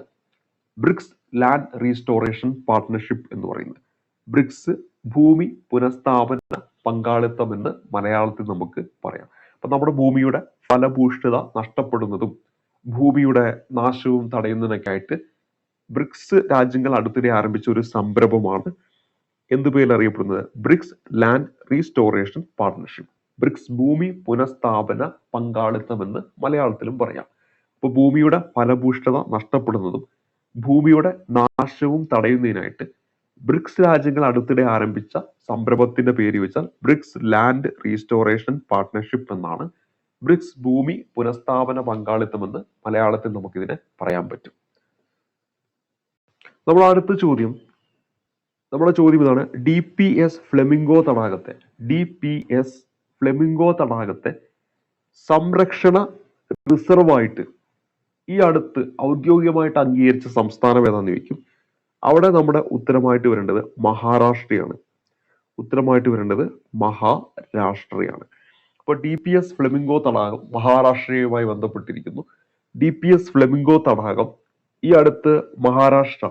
S1: ബ്രിക്സ് ലാൻഡ് റീസ്റ്റോറേഷൻ പാർട്ണർഷിപ്പ് എന്ന് പറയുന്നത്. ബ്രിക്സ് ഭൂമി പുനഃസ്ഥാപന പങ്കാളിത്തം എന്ന് മലയാളത്തിൽ നമുക്ക് പറയാം. അപ്പൊ നമ്മുടെ ഭൂമിയുടെ ഫലഭൂഷ്ഠത നഷ്ടപ്പെടുന്നതും ഭൂമിയുടെ നാശവും തടയുന്നതിനൊക്കെ ആയിട്ട് ബ്രിക്സ് രാജ്യങ്ങൾ അടുത്തിടെ ആരംഭിച്ച ഒരു സംരംഭമാണ് എന്ത് പേരിൽ അറിയപ്പെടുന്നത്? BRICS land restoration partnership. BRICS ഭൂമി പുനഃസ്ഥാപന പങ്കാളിത്തം എന്ന് മലയാളത്തിലും പറയാം. അപ്പൊ ഭൂമിയുടെ ഫലഭൂഷ്ഠത നഷ്ടപ്പെടുന്നതും ഭൂമിയുടെ നാശവും തടയുന്നതിനായിട്ട് ബ്രിക്സ് രാജ്യങ്ങൾ അടുത്തിടെ ആരംഭിച്ച സംരംഭത്തിന്റെ പേര് വെച്ചാൽ ബ്രിക്സ് ലാൻഡ് റീസ്റ്റോറേഷൻ പാർട്ണർഷിപ്പ് എന്നാണ്. ബ്രിക്സ് ഭൂമി പുനഃസ്ഥാപന പങ്കാളിത്തം എന്ന് മലയാളത്തിൽ നമുക്കിതിനെ പറയാൻ പറ്റും. നമ്മുടെ ചോദ്യം ഇതാണ്, DPS ഫ്ലെമിംഗോ തടാകത്തെ സംരക്ഷണ റിസർവായിട്ട് ഈ അടുത്ത് ഔദ്യോഗികമായിട്ട് അംഗീകരിച്ച സംസ്ഥാനം ഏതാന്ന് ചോദിക്കും. അവിടെ നമ്മുടെ ഉത്തരമായിട്ട് വരേണ്ടത് മഹാരാഷ്ട്രയാണ്. അപ്പൊ DPS ഫ്ലെമിംഗോ തടാകം മഹാരാഷ്ട്രയുമായി ബന്ധപ്പെട്ടിരിക്കുന്നു. DPS ഫ്ലെമിംഗോ തടാകം ഈ അടുത്ത് മഹാരാഷ്ട്ര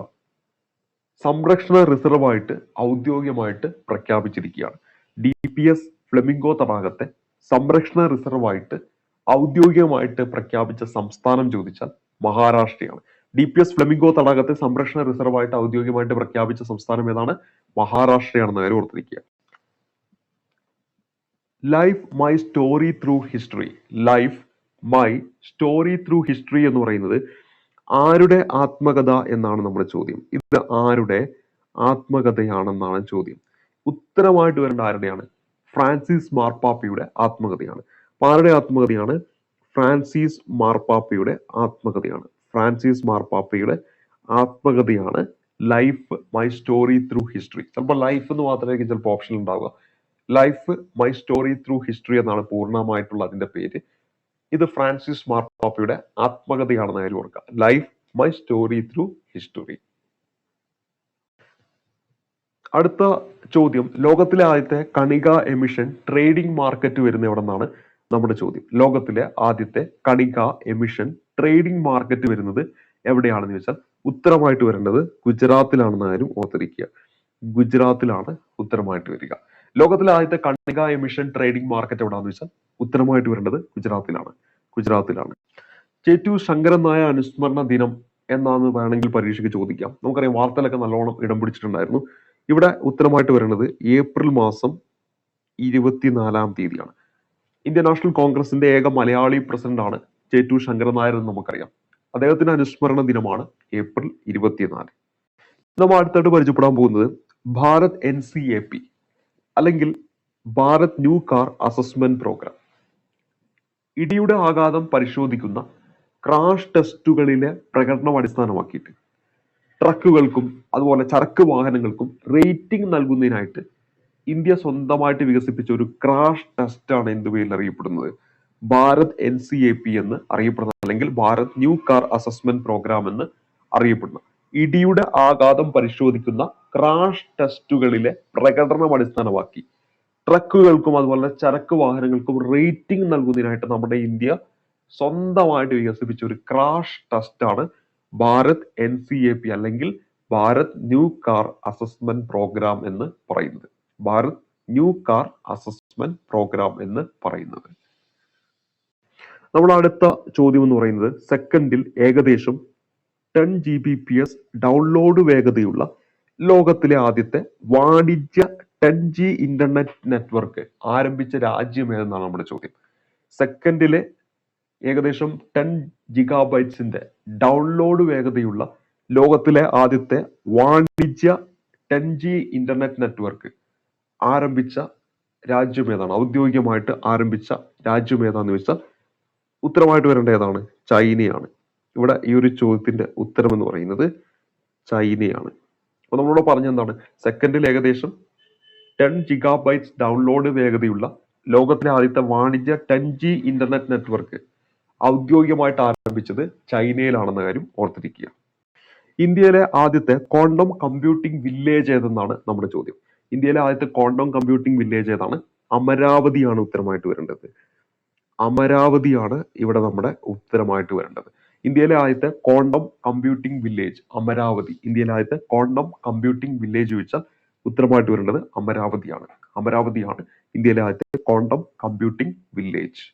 S1: സംരക്ഷണ റിസർവായിട്ട് ഔദ്യോഗികമായിട്ട് പ്രഖ്യാപിച്ചിരിക്കുകയാണ്. DPS ഫ്ലെമിംഗോ തടാകത്തെ സംരക്ഷണ റിസർവായിട്ട് ഔദ്യോഗികമായിട്ട് പ്രഖ്യാപിച്ച സംസ്ഥാനം ചോദിച്ചാൽ മഹാരാഷ്ട്രയാണ്. DPS ഫ്ലെമിംഗോ തടാകത്തെ സംരക്ഷണ റിസർവായിട്ട് ഔദ്യോഗികമായിട്ട് പ്രഖ്യാപിച്ച സംസ്ഥാനം ഏതാണ്? മഹാരാഷ്ട്രയാണെന്ന് കാര്യം ഓർത്തിരിക്കുക. Life my story through history. Life my story through history എന്ന് പറയുന്നത് ആരുടെ ആത്മകഥ എന്നാണ് നമ്മുടെ ചോദ്യം. ഇത് ആരുടെ ആത്മകഥയാണെന്നാണ് ചോദ്യം. ഉത്തരമായിട്ട് വരേണ്ട ആരുടെയാണ്? ഫ്രാൻസിസ് മാർപ്പാപ്പയുടെ ആത്മകഥയാണ്. അപ്പൊ ആരുടെ ആത്മകഥയാണ്? ഫ്രാൻസിസ് മാർപ്പാപ്പയുടെ ആത്മകഥയാണ്. ഫ്രാൻസിസ് മാർപ്പാപ്പയുടെ ആത്മകഥയാണ് life my story through history. ചിലപ്പോൾ ലൈഫ് എന്ന് മാത്രമായിരിക്കും ചിലപ്പോൾ ഓപ്ഷൻ ഉണ്ടാവുക. Life my story through history എന്നാണ് പൂർണ്ണമായിട്ടുള്ള അതിന്റെ പേര്. ഇത് ഫ്രാൻസിസ് മാർപ്പാപ്പയുടെ ആത്മകഥയാണെന്ന് കാര്യം ഓർക്കുക. Life my story through history. അടുത്ത ചോദ്യം, ലോകത്തിലെ ആദ്യത്തെ കണിക എമിഷൻ ട്രേഡിംഗ് മാർക്കറ്റ് വരുന്ന എവിടെ നിന്നാണ് നമ്മുടെ ചോദ്യം. ലോകത്തിലെ ആദ്യത്തെ കണിക എമിഷൻ ട്രേഡിംഗ് മാർക്കറ്റ് വരുന്നത് എവിടെയാണെന്ന് ചോദിച്ചാൽ ഉത്തരമായിട്ട് വരേണ്ടത് ഗുജറാത്തിലാണെന്ന കാര്യം ഓർത്തിരിക്കുക. ഗുജറാത്തിലാണ് ഉത്തരമായിട്ട് വരിക. ലോകത്തിലെ ആദ്യത്തെ കണിക എമിഷൻ ട്രേഡിംഗ് മാർക്കറ്റ് എവിടെയാണെന്ന് വെച്ചാൽ ഉത്തരമായിട്ട് വരേണ്ടത് ഗുജറാത്തിലാണ്. ചേറ്റു ശങ്കരൻ നായർ അനുസ്മരണ ദിനം എന്നാന്ന് വേണമെങ്കിൽ പരീക്ഷയ്ക്ക് ചോദിക്കാം. നമുക്കറിയാം വാർത്തയിലൊക്കെ നല്ലോണം ഇടം പിടിച്ചിട്ടുണ്ടായിരുന്നു. ഇവിടെ ഉത്തരമായിട്ട് വരുന്നത് ഏപ്രിൽ മാസം 24-ാം തീയതിയാണ്. ഇന്ത്യൻ നാഷണൽ കോൺഗ്രസിന്റെ ഏക മലയാളി പ്രസിഡന്റാണ് ചേറ്റു ശങ്കരൻ നായർ എന്ന് നമുക്കറിയാം. അദ്ദേഹത്തിന്റെ അനുസ്മരണ ദിനമാണ് ഏപ്രിൽ 24. നമ്മൾ അടുത്തായിട്ട് പരിചയപ്പെടാൻ പോകുന്നത് ഭാരത് NCAP അല്ലെങ്കിൽ Bharat new car assessment programme. ഇടിയുടെ ആഘാതം പരിശോധിക്കുന്ന ക്രാഷ് ടെസ്റ്റുകളിലെ പ്രകടനം അടിസ്ഥാനമാക്കിയിട്ട് ട്രക്കുകൾക്കും അതുപോലെ ചരക്ക് വാഹനങ്ങൾക്കും റേറ്റിംഗ് നൽകുന്നതിനായിട്ട് ഇന്ത്യ സ്വന്തമായിട്ട് വികസിപ്പിച്ച ഒരു ക്രാഷ് ടെസ്റ്റാണ് എന്ത് പേരിൽ അറിയപ്പെടുന്നത്? ഭാരത് NCAP എന്ന് അറിയപ്പെടുന്ന അല്ലെങ്കിൽ Bharat new car assessment programme എന്ന് അറിയപ്പെടുന്ന ഇടിയുടെ ആഘാതം പരിശോധിക്കുന്ന ക്രാഷ് ടെസ്റ്റുകളിലെ പ്രകടനം അടിസ്ഥാനമാക്കി ട്രക്കുകൾക്കും അതുപോലെ ചരക്ക് വാഹനങ്ങൾക്കും റേറ്റിംഗ് നൽകുന്നതിനായിട്ട് നമ്മുടെ ഇന്ത്യ സ്വന്തമായിട്ട് വികസിപ്പിച്ച ഒരു ക്രാഷ് ടെസ്റ്റാണ് ഭാരത് NCAP അല്ലെങ്കിൽ Bharat new car assessment programme എന്ന് പറയുന്നത്. Bharat new car assessment programme എന്ന് പറയുന്നത്. നമ്മുടെ അടുത്ത ചോദ്യം എന്ന് പറയുന്നത് സെക്കൻഡിൽ ഏകദേശം 10 Gbps ഡൗൺലോഡ് വേഗതയുള്ള ലോകത്തിലെ ആദ്യത്തെ വാണിജ്യ 10G ഇന്റർനെറ്റ് നെറ്റ്വർക്ക് ആരംഭിച്ച രാജ്യം ഏതെന്നാണ് നമ്മുടെ ചോദ്യം. സെക്കൻഡിലെ ഏകദേശം 10 GB ഡൗൺലോഡ് വേഗതയുള്ള ലോകത്തിലെ ആദ്യത്തെ വാണിജ്യ 10G ഇന്റർനെറ്റ് നെറ്റ്വർക്ക് ആരംഭിച്ച രാജ്യം ഏതാണ്? ഔദ്യോഗികമായിട്ട് ആരംഭിച്ച രാജ്യം ഏതാന്ന് ചോദിച്ചാൽ ഉത്തരമായിട്ട് വരേണ്ട ഏതാണ്? ചൈനയാണ്. ഇവിടെ ഈ ഒരു ചോദ്യത്തിന്റെ ഉത്തരം എന്ന് പറയുന്നത് ചൈനയാണ്. അപ്പൊ നമ്മളോട് പറഞ്ഞെന്താണ്? സെക്കൻഡിൽ ഏകദേശം 10 GB ഡൗൺലോഡ് വേഗതയുള്ള ലോകത്തിലെ ആദ്യത്തെ വാണിജ്യ 10G ഇന്റർനെറ്റ് നെറ്റ്വർക്ക് ഔദ്യോഗികമായിട്ട് ആരംഭിച്ചത് ചൈനയിലാണെന്ന കാര്യം ഓർത്തിരിക്കുക. ഇന്ത്യയിലെ ആദ്യത്തെ ക്വാണ്ടം കമ്പ്യൂട്ടിംഗ് വില്ലേജ് ഏതെന്നാണ് നമ്മുടെ ചോദ്യം. ഇന്ത്യയിലെ ആദ്യത്തെ ക്വാണ്ടം കമ്പ്യൂട്ടിംഗ് വില്ലേജ് ഏതാണ്? അമരാവതിയാണ് ഉത്തരമായിട്ട് വരേണ്ടത്. അമരാവതിയാണ് ഇവിടെ നമ്മുടെ ഉത്തരമായിട്ട് വരേണ്ടത്. ഇന്ത്യയിലെ ആദ്യത്തെ ക്വാണ്ടം കമ്പ്യൂട്ടിംഗ് വില്ലേജ് അമരാവതി. ഇന്ത്യയിലെ ആദ്യത്തെ ക്വാണ്ടം കമ്പ്യൂട്ടിംഗ് വില്ലേജ് ചോദിച്ചാൽ ഉത്തരമായിട്ട് വരേണ്ടത് അമരാവതിയാണ്. അമരാവതിയാണ് ഇന്ത്യയിലെ ആദ്യത്തെ ക്വാണ്ടം കമ്പ്യൂട്ടിംഗ് വില്ലേജ്.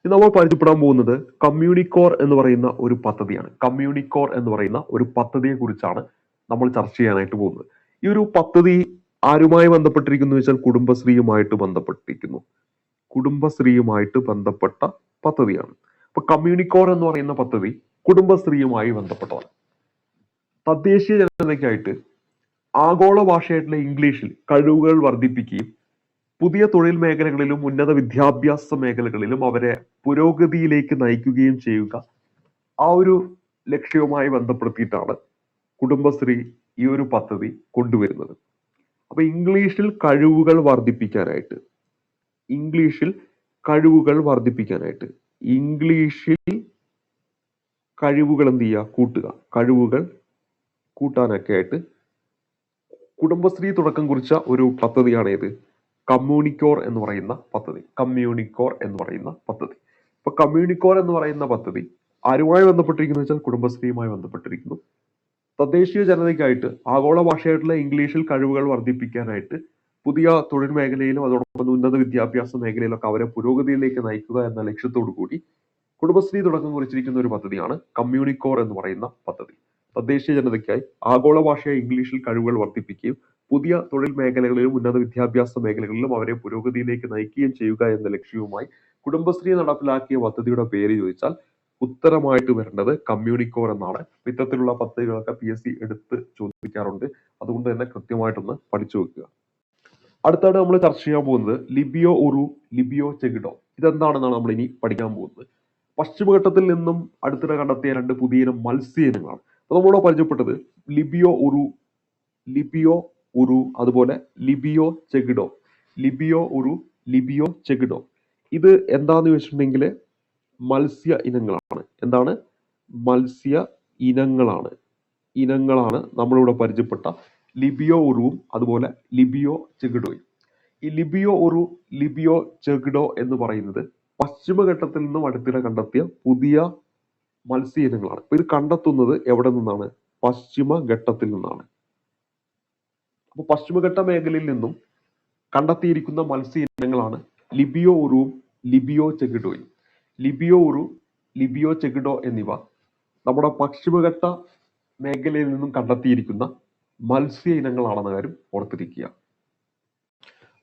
S1: നമ്മൾ പരിചയപ്പെടാൻ പോകുന്നത് കമ്മ്യൂണിക്കോർ എന്ന് പറയുന്ന ഒരു പദ്ധതിയാണ്. കമ്മ്യൂണിക്കോർ എന്ന് പറയുന്ന ഒരു പദ്ധതിയെ കുറിച്ചാണ് നമ്മൾ ചർച്ച ചെയ്യാനായിട്ട് പോകുന്നത്. ഈ ഒരു പദ്ധതി ആരുമായി ബന്ധപ്പെട്ടിരിക്കുന്നു വെച്ചാൽ കുടുംബശ്രീയുമായിട്ട് ബന്ധപ്പെട്ടിരിക്കുന്നു. കുടുംബശ്രീയുമായിട്ട് ബന്ധപ്പെട്ട പദ്ധതിയാണ്. അപ്പൊ കമ്മ്യൂണിക്കോർ എന്ന് പറയുന്ന പദ്ധതി കുടുംബശ്രീയുമായി ബന്ധപ്പെട്ടതാണ്. തദ്ദേശീയ ജനതയ്ക്കായിട്ട് ആഗോള ഭാഷയായിട്ടുള്ള ഇംഗ്ലീഷിൽ കഴിവുകൾ വർദ്ധിപ്പിക്കുകയും പുതിയ തൊഴിൽ മേഖലകളിലും ഉന്നത വിദ്യാഭ്യാസ മേഖലകളിലും അവരെ പുരോഗതിയിലേക്ക് നയിക്കുകയും ചെയ്യുക, ആ ഒരു ലക്ഷ്യവുമായി ബന്ധപ്പെടുത്തിയിട്ടാണ് കുടുംബശ്രീ ഈ ഒരു പദ്ധതി കൊണ്ടുവരുന്നത്. അപ്പൊ ഇംഗ്ലീഷിൽ കഴിവുകൾ വർദ്ധിപ്പിക്കാനായിട്ട് ഇംഗ്ലീഷിൽ കഴിവുകൾ എന്ത് ചെയ്യുക? കൂട്ടുക. കഴിവുകൾ കൂട്ടാനൊക്കെ ആയിട്ട് കുടുംബശ്രീ തുടക്കം കുറിച്ച ഒരു പദ്ധതിയാണ് ഏത്? കമ്മ്യൂണിക്കോർ എന്ന് പറയുന്ന പദ്ധതി. കമ്മ്യൂണിക്കോർ എന്ന് പറയുന്ന പദ്ധതി. അപ്പൊ കമ്മ്യൂണിക്കോർ എന്ന് പറയുന്ന പദ്ധതി ആരുമായി ബന്ധപ്പെട്ടിരിക്കുന്നു വെച്ചാൽ കുടുംബശ്രീയുമായി ബന്ധപ്പെട്ടിരിക്കുന്നു. തദ്ദേശീയ ജനതയ്ക്കായിട്ട് ആഗോള ഭാഷയായിട്ടുള്ള ഇംഗ്ലീഷിൽ കഴിവുകൾ വർദ്ധിപ്പിക്കാനായിട്ട് പുതിയ തൊഴിൽ മേഖലയിലും അതോടൊപ്പം ഉന്നത വിദ്യാഭ്യാസ മേഖലയിലൊക്കെ അവരെ പുരോഗതിയിലേക്ക് നയിക്കുക എന്ന ലക്ഷ്യത്തോടു കൂടി കുടുംബശ്രീ തുടക്കം കുറിച്ചിരിക്കുന്ന ഒരു പദ്ധതിയാണ് കമ്മ്യൂണിക്കോർ എന്ന് പറയുന്ന പദ്ധതി. തദ്ദേശീയ ജനതയ്ക്കായി ആഗോള ഭാഷയായ ഇംഗ്ലീഷിൽ കഴിവുകൾ വർദ്ധിപ്പിക്കുകയും പുതിയ തൊഴിൽ മേഖലകളിലും ഉന്നത വിദ്യാഭ്യാസ മേഖലകളിലും അവരെ പുരോഗതിയിലേക്ക് നയിക്കുകയും ചെയ്യുക എന്ന ലക്ഷ്യവുമായി കുടുംബശ്രീ നടപ്പിലാക്കിയ പദ്ധതിയുടെ പേര് ചോദിച്ചാൽ ഉത്തരമായിട്ട് വരേണ്ടത് കമ്മ്യൂണിക്കോർ എന്നാണ്. ഇത്തരത്തിലുള്ള പദ്ധതികളൊക്കെ PSC എടുത്ത് ചോദിക്കാറുണ്ട്. അതുകൊണ്ട് തന്നെ കൃത്യമായിട്ടൊന്ന് പഠിച്ചു വെക്കുക. അടുത്തായിട്ട് നമ്മൾ ചർച്ച ചെയ്യാൻ പോകുന്നത് ലിബിയോ ഉറു, ലിബിയോ ചെഗിഡോ. ഇതെന്താണെന്നാണ് നമ്മൾ ഇനി പഠിക്കാൻ പോകുന്നത്. പശ്ചിമഘട്ടത്തിൽ നിന്നും അടുത്തിടെ കണ്ടെത്തിയ 2 പുതിയ ഇനം മത്സ്യ ഇനങ്ങളാണ്. അപ്പൊ നമ്മളിവിടെ പരിചയപ്പെട്ടത് ലിബിയോ ഉറു അതുപോലെ ലിബിയോ ചെഗിഡോ. ലിബിയോ ഉറു, ലിബിയോ ചെഗിഡോ. ഇത് എന്താന്ന് വെച്ചിട്ടുണ്ടെങ്കിൽ മത്സ്യ ഇനങ്ങളാണ്. എന്താണ്? മത്സ്യ ഇനങ്ങളാണ് നമ്മളിവിടെ പരിചയപ്പെട്ട ലിബിയോ ഉറുവും അതുപോലെ ലിബിയോ ചെഗിഡോയും. ഈ ലിബിയോ ഉറു, ലിബിയോ ചെഗിഡോ എന്ന് പറയുന്നത് പശ്ചിമഘട്ടത്തിൽ നിന്നും അടുത്തിടെ കണ്ടെത്തിയ പുതിയ മത്സ്യ ഇനങ്ങളാണ്. അപ്പൊ ഇത് കണ്ടെത്തുന്നത് എവിടെ നിന്നാണ്? പശ്ചിമഘട്ടത്തിൽ നിന്നാണ്. അപ്പൊ പശ്ചിമഘട്ട മേഖലയിൽ നിന്നും കണ്ടെത്തിയിരിക്കുന്ന മത്സ്യ ഇനങ്ങളാണ് ലിബിയോ ഉറുവും ലിബിയോ ചെഗിഡോയും. ലിബിയോ ഉറു, ലിബിയോ ചെഗിഡോ എന്നിവ നമ്മുടെ പശ്ചിമഘട്ട മേഖലയിൽ നിന്നും കണ്ടെത്തിയിരിക്കുന്ന മത്സ്യ ഇനങ്ങളാണെന്ന കാര്യം ഓർത്തിരിക്കുക.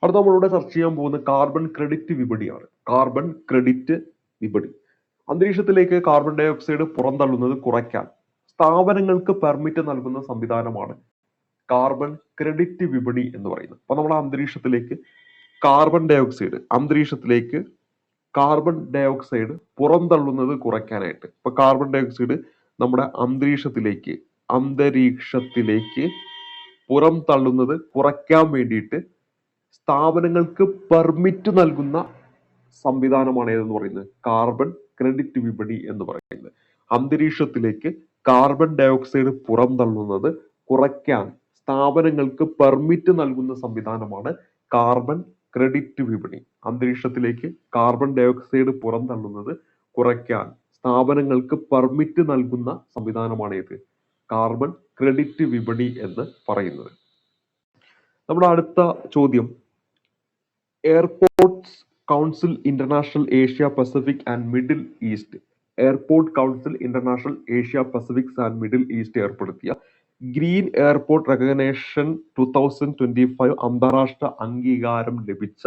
S1: അടുത്ത നമ്മളിവിടെ ചർച്ച ചെയ്യാൻ പോകുന്ന കാർബൺ ക്രെഡിറ്റ് വിപണിയാണ്. കാർബൺ ക്രെഡിറ്റ് വിപണി. അന്തരീക്ഷത്തിലേക്ക് കാർബൺ ഡൈ ഓക്സൈഡ് പുറന്തള്ളുന്നത് കുറയ്ക്കാൻ സ്ഥാപനങ്ങൾക്ക് പെർമിറ്റ് നൽകുന്ന സംവിധാനമാണ് കാർബൺ ക്രെഡിറ്റ് വിപണി എന്ന് പറയുന്നത്. അപ്പൊ നമ്മുടെ അന്തരീക്ഷത്തിലേക്ക് കാർബൺ ഡൈ ഓക്സൈഡ് പുറന്തള്ളുന്നത് കുറയ്ക്കാനായിട്ട്, ഇപ്പൊ കാർബൺ ഡൈ ഓക്സൈഡ് നമ്മുടെ അന്തരീക്ഷത്തിലേക്ക് പുറന്തള്ളുന്നത് കുറയ്ക്കാൻ വേണ്ടിയിട്ട് സ്ഥാപനങ്ങൾക്ക് പെർമിറ്റ് നൽകുന്ന സംവിധാനമാണ് ഏതെന്ന് പറയുന്നത്? കാർബൺ ക്രെഡിറ്റ് വിപണി എന്ന് പറയുന്നത്. അന്തരീക്ഷത്തിലേക്ക് കാർബൺ ഡൈ ഓക്സൈഡ് പുറന്തള്ളുന്നത് കുറയ്ക്കാൻ സ്ഥാപനങ്ങൾക്ക് പെർമിറ്റ് നൽകുന്ന സംവിധാനമാണ് കാർബൺ ക്രെഡിറ്റ് വിപണി. അന്തരീക്ഷത്തിലേക്ക് കാർബൺ ഡൈ ഓക്സൈഡ് പുറന്തള്ളുന്നത് കുറയ്ക്കാൻ സ്ഥാപനങ്ങൾക്ക് പെർമിറ്റ് നൽകുന്ന സംവിധാനമാണ് ഏത്? കാർബൺ ക്രെഡിറ്റ് വിപണി എന്ന് പറയുന്നത്. നമ്മുടെ അടുത്ത ചോദ്യം, airports council international Asia Pacific and middle east. Airport council international Asia Pacific and middle east ഏർപ്പെടുത്തിയ ഗ്രീൻ എയർപോർട്ട് റെക്കഗ്നേഷൻ 2025 അന്താരാഷ്ട്ര അംഗീകാരം ലഭിച്ച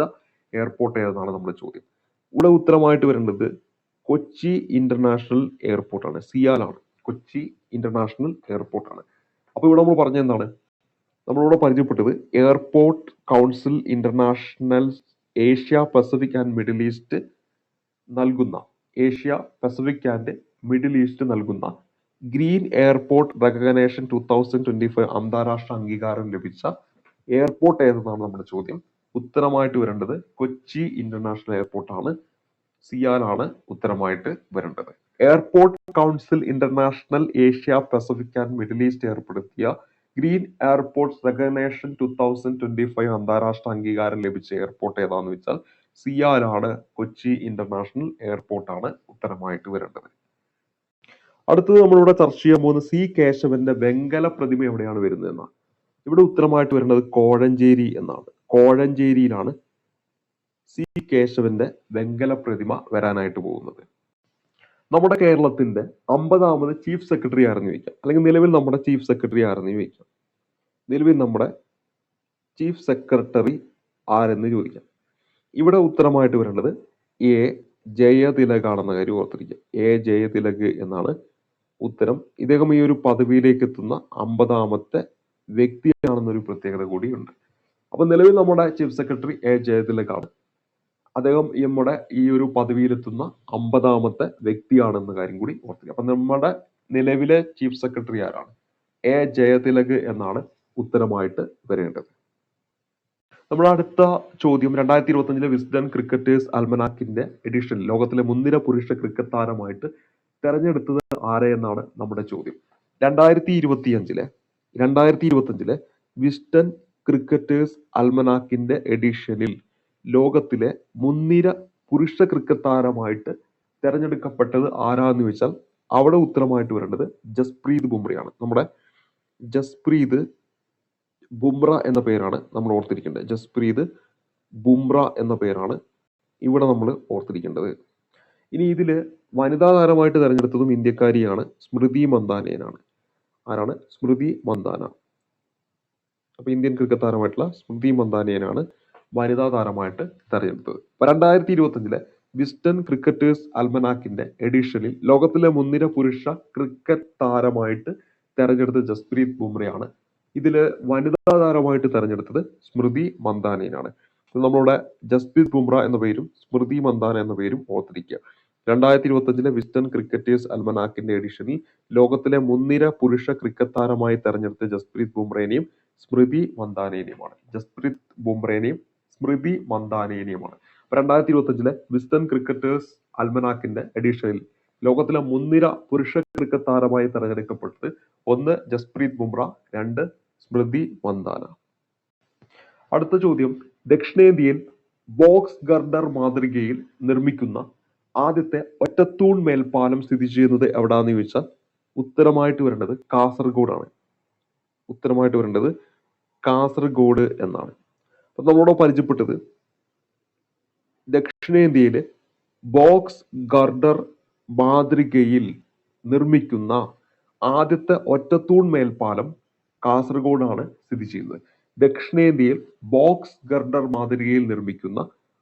S1: എയർപോർട്ട് ഏതെന്നാണ് നമ്മുടെ ചോദ്യം. ഇവിടെ ഉത്തരമായിട്ട് വരേണ്ടത് കൊച്ചി ഇന്റർനാഷണൽ എയർപോർട്ട് ആണ്. സിയാലാണ്. കൊച്ചി ഇന്റർനാഷണൽ എയർപോർട്ട് ആണ്. അപ്പൊ ഇവിടെ നമ്മൾ പറഞ്ഞ എന്താണ്? നമ്മളിവിടെ പരിചയപ്പെട്ടത് airport council international Asia Pacific and middle east നൽകുന്ന ഗ്രീൻ എയർപോർട്ട് റെക്കഗ്നേഷൻ 2025 അന്താരാഷ്ട്ര അംഗീകാരം ലഭിച്ച എയർപോർട്ട് ഏതെന്നാണ് നമ്മുടെ ചോദ്യം. ഉത്തരമായിട്ട് വരേണ്ടത് കൊച്ചി ഇന്റർനാഷണൽ എയർപോർട്ട് ആണ്. സിയാലാണ് ഉത്തരമായിട്ട് വരേണ്ടത്. Airport council international Asia Pacific and middle east ഏർപ്പെടുത്തിയ ഗ്രീൻ എയർപോർട്ട്സ് റെക്കഗ്നേഷൻ 2025 അന്താരാഷ്ട്ര അംഗീകാരം ലഭിച്ച എയർപോർട്ട് ഏതാന്ന് വെച്ചാൽ സിയാലാണ്. കൊച്ചി ഇന്റർനാഷണൽ എയർപോർട്ട് ആണ് ഉത്തരമായിട്ട് വരേണ്ടത്. അടുത്തത് നമ്മളിവിടെ ചർച്ച ചെയ്യാൻ പോകുന്ന സി കേശവന്റെ വെങ്കല പ്രതിമ എവിടെയാണ് വരുന്നത് എന്നാണ്. ഇവിടെ ഉത്തരമായിട്ട് വരേണ്ടത് കോഴഞ്ചേരി എന്നാണ്. കോഴഞ്ചേരിയിലാണ് സി കേശവന്റെ വെങ്കല പ്രതിമ വരാനായിട്ട് പോകുന്നത്. നമ്മുടെ കേരളത്തിന്റെ 50ാമത് ചീഫ് സെക്രട്ടറി ആരെന്ന് ചോദിക്കാം, അല്ലെങ്കിൽ നിലവിൽ നമ്മുടെ ചീഫ് സെക്രട്ടറി ആരെന്ന് ചോദിക്കാം. നിലവിൽ നമ്മുടെ ചീഫ് സെക്രട്ടറി ആരെന്ന് ചോദിക്കാം. ഇവിടെ ഉത്തരമായിട്ട് വരേണ്ടത് എ ജയതിലക് ആണെന്ന കാര്യം ഓർത്തിരിക്കുക. എ ജയതിലക് എന്നാണ് ഉത്തരം. ഇദ്ദേഹം ഈ ഒരു പദവിയിലേക്ക് എത്തുന്ന 50ാമത്തെ വ്യക്തിയാണെന്നൊരു പ്രത്യേകത കൂടിയുണ്ട്. അപ്പൊ നിലവിൽ നമ്മുടെ ചീഫ് സെക്രട്ടറി എ ജയതിലക് ആണ്. അദ്ദേഹം നമ്മുടെ ഈ ഒരു പദവിയിലെത്തുന്ന 50ാമത്തെ വ്യക്തിയാണെന്ന കാര്യം കൂടി ഓർത്തിരിക്കുക. അപ്പൊ നമ്മുടെ നിലവിലെ ചീഫ് സെക്രട്ടറി ആരാണ്? എ ജയതിലക് എന്നാണ് ഉത്തരമായിട്ട് വരേണ്ടത്. നമ്മുടെ അടുത്ത ചോദ്യം, 2025 വിസ്ഡൻ ക്രിക്കറ്റേഴ്സ് അൽമനാക്കിന്റെ എഡിഷൻ ലോകത്തിലെ മുൻനിര പുരുഷ ക്രിക്കറ്റ് താരമായിട്ട് തെരഞ്ഞെടുത്തത് ആരെ എന്നാണ് നമ്മുടെ ചോദ്യം. 2025 വിസ്ഡൻ ക്രിക്കറ്റേഴ്സ് അൽമനാക്കിന്റെ എഡിഷനിൽ ലോകത്തിലെ മുൻനിര പുരുഷ ക്രിക്കറ്റ് താരമായിട്ട് തെരഞ്ഞെടുക്കപ്പെട്ടത് ആരാന്ന് വെച്ചാൽ അവിടെ ഉത്തരമായിട്ട് വരേണ്ടത് ജസ്പ്രീത് ബുംറയാണ്. നമ്മുടെ ജസ്പ്രീത് ബുംറ എന്ന പേരാണ് നമ്മൾ ഓർത്തിരിക്കേണ്ടത്. ജസ്പ്രീത് ബുംറ എന്ന പേരാണ് ഇവിടെ നമ്മൾ ഓർത്തിരിക്കേണ്ടത്. ഇനി ഇതിൽ വനിതാ താരമായിട്ട് തെരഞ്ഞെടുത്തതും ഇന്ത്യക്കാരിയാണ്, സ്മൃതി മന്ദാനയാണ്. ആരാണ്? സ്മൃതി മന്ദാന. അപ്പൊ ഇന്ത്യൻ ക്രിക്കറ്റ് താരമായിട്ടുള്ള സ്മൃതി മന്ദാനയാണ് വനിതാ താരമായിട്ട് തെരഞ്ഞെടുത്തത്. 2025 വിസ്ഡൻ ക്രിക്കറ്റേഴ്സ് അൽമനാക്കിന്റെ എഡിഷനിൽ ലോകത്തിലെ മുൻനിര പുരുഷ ക്രിക്കറ്റ് താരമായിട്ട് തെരഞ്ഞെടുത്തത് ജസ്പ്രീത് ബുംറയാണ്. ഇതില് വനിതാ താരമായിട്ട് തെരഞ്ഞെടുത്തത് സ്മൃതി മന്ദാനയാണ്. നമ്മളുടെ ജസ്പ്രീത് ബുംറ എന്ന പേരും സ്മൃതി മന്ദാന എന്ന പേരും ഓർത്തിരിക്കുക. 2025 വിസ്ഡൻ ക്രിക്കറ്റേഴ്സ് അൽമനാക്കിന്റെ എഡിഷനിൽ ലോകത്തിലെ മുൻനിര പുരുഷ ക്രിക്കറ്റ് താരമായി തെരഞ്ഞെടുത്ത ജസ്പ്രീത് ബുംറേനെയും സ്മൃതി മന്ദാനേനെയുമാണ്. ജസ്പ്രീത് ബുംറേനെയും സ്മൃതി മന്ദാനേനെയുമാണ്. 2025 വിസ്ഡൻ ക്രിക്കറ്റേഴ്സ് അൽമനാക്കിന്റെ എഡിഷനിൽ ലോകത്തിലെ മുൻനിര പുരുഷ ക്രിക്കറ്റ് താരമായി തെരഞ്ഞെടുക്കപ്പെട്ടത് 1 ജസ്പ്രീത് ബുംറ, 2 സ്മൃതി മന്ദാന. അടുത്ത ചോദ്യം, ദക്ഷിണേന്ത്യയിൽ ബോക്സ് ഗർഡർ മാതൃകയിൽ നിർമ്മിക്കുന്ന ആദ്യത്തെ ഒറ്റത്തൂൺ മേൽപ്പാലം സ്ഥിതി ചെയ്യുന്നത് എവിടാന്ന് ചോദിച്ചാൽ ഉത്തരമായിട്ട് വരേണ്ടത് കാസർഗോഡാണ്. ഉത്തരമായിട്ട് വരേണ്ടത് കാസർഗോഡ് എന്നാണ്. അപ്പൊ നമ്മളോട് പരിചയപ്പെട്ടത് ദക്ഷിണേന്ത്യയിലെ ബോക്സ് ഗർഡർ മാതൃകയിൽ നിർമ്മിക്കുന്ന ആദ്യത്തെ ഒറ്റത്തൂൺ മേൽപ്പാലം കാസർഗോഡാണ് സ്ഥിതി ചെയ്യുന്നത്. ദക്ഷിണേന്ത്യയിൽ ബോക്സ് ഗർഡർ മാതൃകയിൽ നിർമ്മിക്കുന്ന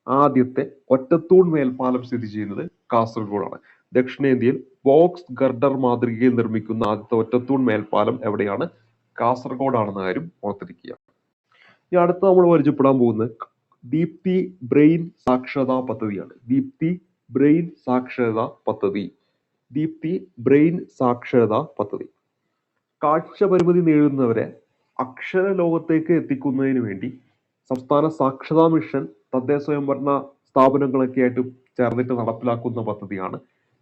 S1: ആദ്യത്തെ ഒറ്റത്തൂൺ മേൽപ്പാലം സ്ഥിതി ചെയ്യുന്നത് കാസർഗോഡാണ്. ദക്ഷിണേന്ത്യയിൽ ബോക്സ് ഗർഡർ മാതൃകയിൽ നിർമ്മിക്കുന്ന ആദ്യത്തെ ഒറ്റത്തൂൺ മേൽപ്പാലം എവിടെയാണ്? കാസർഗോഡാണെന്ന കാര്യം ഓർത്തിരിക്കുക. ഇനി അടുത്ത നമ്മൾ പരിചയപ്പെടാൻ പോകുന്നത് ദീപ്തി ബ്രെയിൻ സാക്ഷരതാ പദ്ധതിയാണ്. ദീപ്തി ബ്രെയിൻ സാക്ഷരതാ പദ്ധതി. ദീപ്തി ബ്രെയിൻ സാക്ഷരതാ പദ്ധതി കാഴ്ച പരിമിതി നേരിടുന്നവരെ അക്ഷര ലോകത്തേക്ക് എത്തിക്കുന്നതിന് വേണ്ടി സംസ്ഥാന സാക്ഷരതാ മിഷൻ, തദ്ദേശ സ്വയംഭരണ സ്ഥാപനങ്ങളൊക്കെ ആയിട്ട് ചേർന്നിട്ട് നടപ്പിലാക്കുന്ന പദ്ധതിയാണ്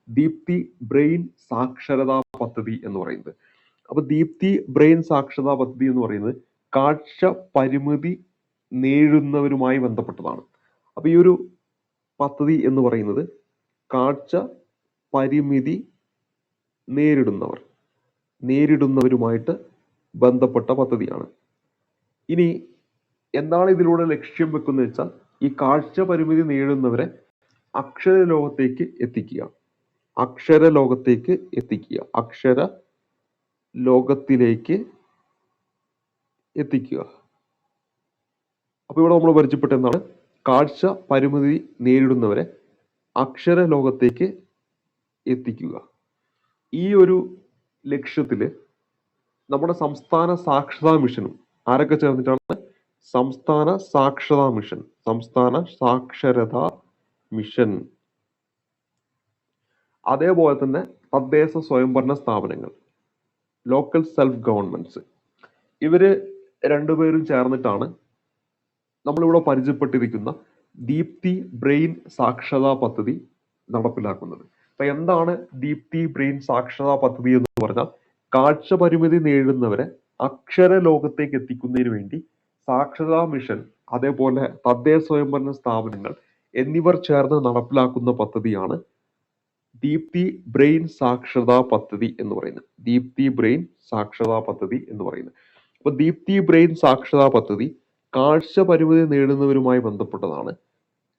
S1: ദീപ്തി ബ്രെയിൻ സാക്ഷരതാ പദ്ധതി എന്ന് പറയുന്നത്. അപ്പൊ ദീപ്തി ബ്രെയിൻ സാക്ഷരതാ പദ്ധതി എന്ന് പറയുന്നത് കാഴ്ച പരിമിതി നേരിടുന്നവരുമായി ബന്ധപ്പെട്ടതാണ്. അപ്പൊ ഈ ഒരു പദ്ധതി എന്ന് പറയുന്നത് കാഴ്ച പരിമിതി നേരിടുന്നവരുമായിട്ട് ബന്ധപ്പെട്ട പദ്ധതിയാണ്. ഇനി എന്താണ് ഇതിലൂടെ ലക്ഷ്യം വെക്കുന്നത് വെച്ചാൽ ഈ കാഴ്ച പരിമിതി നേരിടുന്നവരെ അക്ഷര ലോകത്തേക്ക് എത്തിക്കുക. അക്ഷര ലോകത്തേക്ക് എത്തിക്കുക. അക്ഷര ലോകത്തിലേക്ക് എത്തിക്കുക. അപ്പൊ ഇവിടെ നമ്മൾ പരിചയപ്പെട്ട എന്താണ്? കാഴ്ച പരിമിതി നേരിടുന്നവരെ അക്ഷര ലോകത്തേക്ക് എത്തിക്കുക. ഈ ഒരു ലക്ഷ്യത്തില് നമ്മുടെ സംസ്ഥാന സാക്ഷരതാ മിഷനും ആരൊക്കെ ചേർന്നിട്ടാണ്? സംസ്ഥാന സാക്ഷരതാ മിഷൻ, സംസ്ഥാന സാക്ഷരതാ മിഷൻ, അതേപോലെ തന്നെ തദ്ദേശ സ്വയംഭരണ സ്ഥാപനങ്ങൾ, ലോക്കൽ സെൽഫ് ഗവൺമെന്റ്സ്, ഇവര് രണ്ടുപേരും ചേർന്നിട്ടാണ് നമ്മളിവിടെ പരിചയപ്പെട്ടിരിക്കുന്ന ദീപ്തി ബ്രെയിൻ സാക്ഷരതാ പദ്ധതി നടപ്പിലാക്കുന്നത്. അപ്പൊ എന്താണ് ദീപ്തി ബ്രെയിൻ സാക്ഷരതാ പദ്ധതി എന്ന് പറഞ്ഞാൽ കാഴ്ച പരിമിതി നേരിടുന്നവരെ അക്ഷര ലോകത്തേക്ക് എത്തിക്കുന്നതിന് വേണ്ടി സാക്ഷരതാ മിഷൻ, അതേപോലെ തദ്ദേശ സ്വയംഭരണ സ്ഥാപനങ്ങൾ എന്നിവർ ചേർന്ന് നടപ്പിലാക്കുന്ന പദ്ധതിയാണ് ദീപ്തി ബ്രെയിൻ സാക്ഷരതാ പദ്ധതി എന്ന് പറയുന്നത്. ദീപ്തി ബ്രെയിൻ സാക്ഷരതാ പദ്ധതി എന്ന് പറയുന്നത്. അപ്പൊ ദീപ്തി ബ്രെയിൻ സാക്ഷരതാ പദ്ധതി കാഴ്ച പരിമിതി നേടുന്നവരുമായി ബന്ധപ്പെട്ടതാണ്.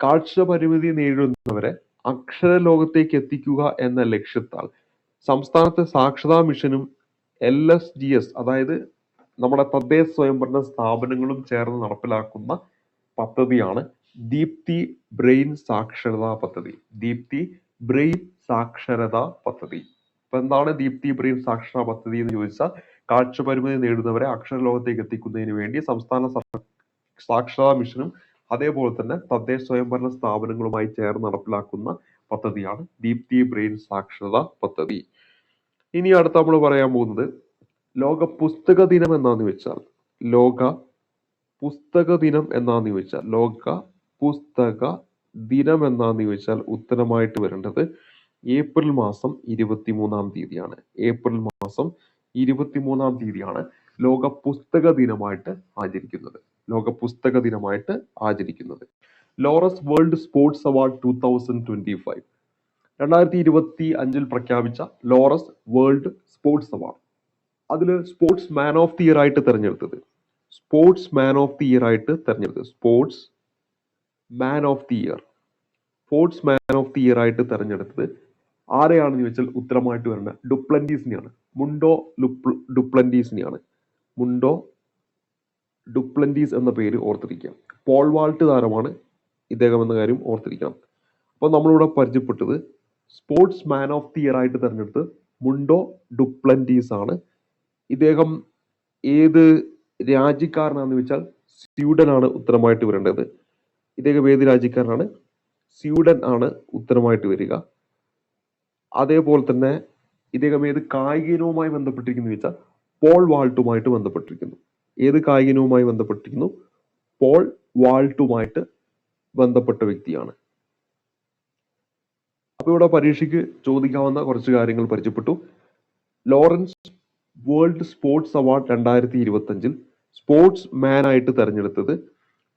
S1: കാഴ്ച പരിമിതി നേരിടുന്നവരെ അക്ഷര ലോകത്തേക്ക് എത്തിക്കുക എന്ന ലക്ഷ്യത്താൽ സംസ്ഥാനത്തെ സാക്ഷരതാ മിഷനും LSGS, അതായത് നമ്മുടെ തദ്ദേശ സ്വയംഭരണ സ്ഥാപനങ്ങളും ചേർന്ന് നടപ്പിലാക്കുന്ന പദ്ധതിയാണ് ദീപ്തി ബ്രെയിൻ സാക്ഷരതാ പദ്ധതി. ദീപ്തി ബ്രെയിൻ സാക്ഷരതാ പദ്ധതി. അപ്പൊ എന്താണ് ദീപ്തി ബ്രെയിൻ സാക്ഷരതാ പദ്ധതി എന്ന് ചോദിച്ചാൽ കാഴ്ച പരിമിതി നേടുന്നവരെ അക്ഷര ലോകത്തേക്ക് എത്തിക്കുന്നതിന് വേണ്ടി സംസ്ഥാന സാക്ഷരതാ മിഷനും അതേപോലെ തന്നെ തദ്ദേശ സ്വയംഭരണ സ്ഥാപനങ്ങളുമായി ചേർന്ന് നടപ്പിലാക്കുന്ന പദ്ധതിയാണ് ദീപ്തി ബ്രെയിൻ സാക്ഷരതാ പദ്ധതി. ഇനി അടുത്ത നമ്മൾ പറയാൻ പോകുന്നത് ലോക പുസ്തക ദിനം എന്നാന്ന് വെച്ചാൽ, ലോക പുസ്തക ദിനം എന്നാന്ന് ചോദിച്ചാൽ, ലോക പുസ്തക ദിനം എന്നാന്ന് ചോദിച്ചാൽ ഉത്തരമായിട്ട് വരേണ്ടത് ഏപ്രിൽ മാസം 23-ാം തീയതിയാണ്. ഏപ്രിൽ മാസം 23-ാം തീയതിയാണ് ലോക പുസ്തക ദിനമായിട്ട് ആചരിക്കുന്നത്. ലോക പുസ്തക ദിനമായിട്ട് ആചരിക്കുന്നത്. ലോറസ് വേൾഡ് സ്പോർട്സ് അവാർഡ് 2025 2025 പ്രഖ്യാപിച്ച ലോറസ് വേൾഡ് സ്പോർട്സ് അവാർഡ്, അതിൽ sports man of the year ആയിട്ട് തെരഞ്ഞെടുത്തത്, sports man of the year ആയിട്ട് തെരഞ്ഞെടുത്തത്, sports man of the year sports man of the year ആയിട്ട് തെരഞ്ഞെടുത്തത് ആരെയാണെന്ന് ചോദിച്ചാൽ ഉത്തരമായിട്ട് വരുന്ന ഡുപ്ലന്റീസിനെയാണ്. ഡുപ്ലന്റീസിനെയാണ്. മുണ്ടോ ഡുപ്ലന്റീസ് എന്ന പേര് ഓർത്തിരിക്കുക. പോൾ വാൾട്ട് താരമാണ് ഇദ്ദേഹം എന്ന കാര്യം ഓർത്തിരിക്കണം. അപ്പോൾ നമ്മളിവിടെ പരിചയപ്പെട്ടത് sports man of the year ആയിട്ട് തെരഞ്ഞെടുത്ത് മുണ്ടോ ഡുപ്ലന്റീസ് ആണ്. ഇദ്ദേഹം ഏത് രാജ്യക്കാരനാണെന്ന് വെച്ചാൽ സ്വീഡൻ ആണ് ഉത്തരമായിട്ട് വരേണ്ടത്. ഇദ്ദേഹം ഏത് രാജ്യക്കാരനാണ്? സ്വീഡൻ ആണ് ഉത്തരമായിട്ട് വരിക. അതേപോലെ തന്നെ ഇദ്ദേഹം ഏത് കായിക ഇനവുമായി ബന്ധപ്പെട്ടിരിക്കുന്നു വെച്ചാൽ പോൾ വാൾട്ടുമായിട്ട് ബന്ധപ്പെട്ടിരിക്കുന്നു. ഏത് കായിക ഇനവുമായി ബന്ധപ്പെട്ടിരിക്കുന്നു? പോൾ വാൾട്ടുമായിട്ട് ബന്ധപ്പെട്ട വ്യക്തിയാണ്. അപ്പൊ ഇവിടെ പരീക്ഷയ്ക്ക് ചോദിക്കാവുന്ന കുറച്ച് കാര്യങ്ങൾ പരിചയപ്പെട്ടു. Lawrence world sports award 2025 sports മാൻ ആയിട്ട് തെരഞ്ഞെടുത്തത്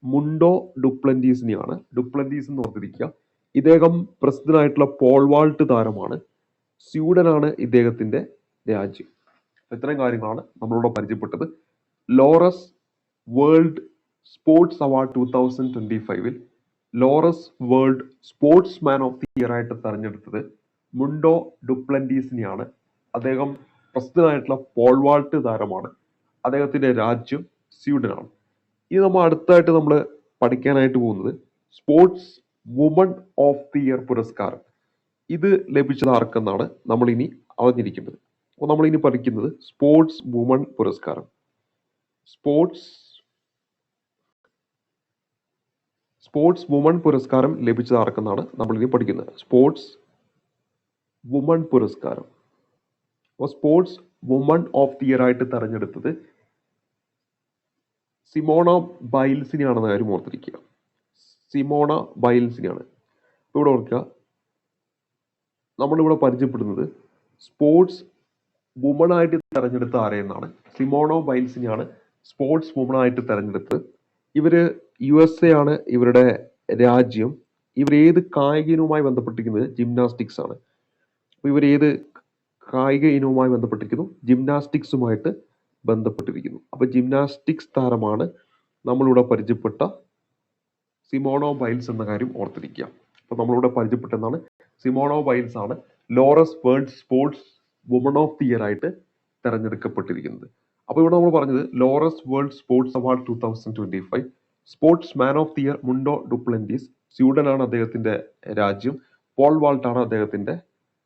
S1: മുണ്ടോ ഡുപ്ലന്റീസിനെയാണ്. ഡുപ്ലന്റീസ് എന്ന് ഓർത്തിരിക്കുക. ഇദ്ദേഹം പ്രസിദ്ധനായിട്ടുള്ള പോൾ വാൾട്ട് താരമാണ്. സ്വീഡനാണ് ഇദ്ദേഹത്തിന്റെ രാജ്യം. ഇത്രയും കാര്യങ്ങളാണ് നമ്മളിവിടെ പരിചയപ്പെട്ടത്. Laureus world sports award 2025 Laureus world sports man of the year ആയിട്ട് തെരഞ്ഞെടുത്തത് മുണ്ടോ ഡുപ്ലന്റീസിനെയാണ്. അദ്ദേഹം പ്രസിദ്ധനായിട്ടുള്ള പോൾ വാൾട്ട് താരമാണ്. അദ്ദേഹത്തിന്റെ രാജ്യം സ്വീഡനാണ്. ഇനി നമ്മൾ അടുത്തായിട്ട് നമ്മൾ പഠിക്കാനായിട്ട് പോകുന്നത് sports woman of the year പുരസ്കാരം. ഇത് ലഭിച്ചത് ആർക്കെന്നാണ് നമ്മൾ ഇനി അറിഞ്ഞിരിക്കുന്നത്. അപ്പോൾ നമ്മൾ ഇനി പഠിക്കുന്നത് സ്പോർട്സ് വുമൺ പുരസ്കാരം. സ്പോർട്സ് വുമൺ പുരസ്കാരം ലഭിച്ചത് ആർക്കെന്നാണ് നമ്മൾ ഇനി പഠിക്കുന്നത്. സ്പോർട്സ് വുമൺ പുരസ്കാരം. അപ്പോൾ sports woman of the year ആയിട്ട് തെരഞ്ഞെടുത്തത് സിമോണ ബൈൽസിനെയാണെന്ന കാര്യം ഓർത്തിരിക്കുക. സിമോണ ബൈൽസിനെയാണ്. അപ്പോൾ ഇവിടെ ഓർക്കുക, നമ്മളിവിടെ പരിചയപ്പെടുന്നത് സ്പോർട്സ് വുമൺ ആയിട്ട് തെരഞ്ഞെടുത്ത ആരെയെന്നാണ്. സിമോണ ബൈൽസിനെയാണ് സ്പോർട്സ് വുമൺ ആയിട്ട് തെരഞ്ഞെടുത്തത്. ഇവര് USA ആണ് ഇവരുടെ രാജ്യം. ഇവർ ഏത് കായിക ഇനവുമായി ബന്ധപ്പെട്ടിരിക്കുന്നത്? ജിംനാസ്റ്റിക്സ് ആണ്. അപ്പോൾ ഇവർ ഏത് കായിക ഇനവുമായി ബന്ധപ്പെട്ടിരിക്കുന്നു? ജിംനാസ്റ്റിക്സുമായിട്ട് ബന്ധപ്പെട്ടിരിക്കുന്നു. അപ്പൊ ജിംനാസ്റ്റിക്സ് താരമാണ് നമ്മളിവിടെ പരിചയപ്പെട്ട സിമോണോ ബൈൽസ് എന്ന കാര്യം ഓർത്തിരിക്കുക. അപ്പൊ നമ്മളിവിടെ പരിചയപ്പെട്ടെന്നാണ് സിമോണോ ബൈൽസ് ആണ് Laureus world sportswoman of the year ആയിട്ട് തെരഞ്ഞെടുക്കപ്പെട്ടിരിക്കുന്നത്. അപ്പൊ ഇവിടെ നമ്മൾ പറഞ്ഞത് Laureus world sports award 2025 sports man of the year Mondo Duplantis. Sweden ആണ് അദ്ദേഹത്തിന്റെ രാജ്യം. പോൾ വാൾട്ട് ആണ് അദ്ദേഹത്തിന്റെ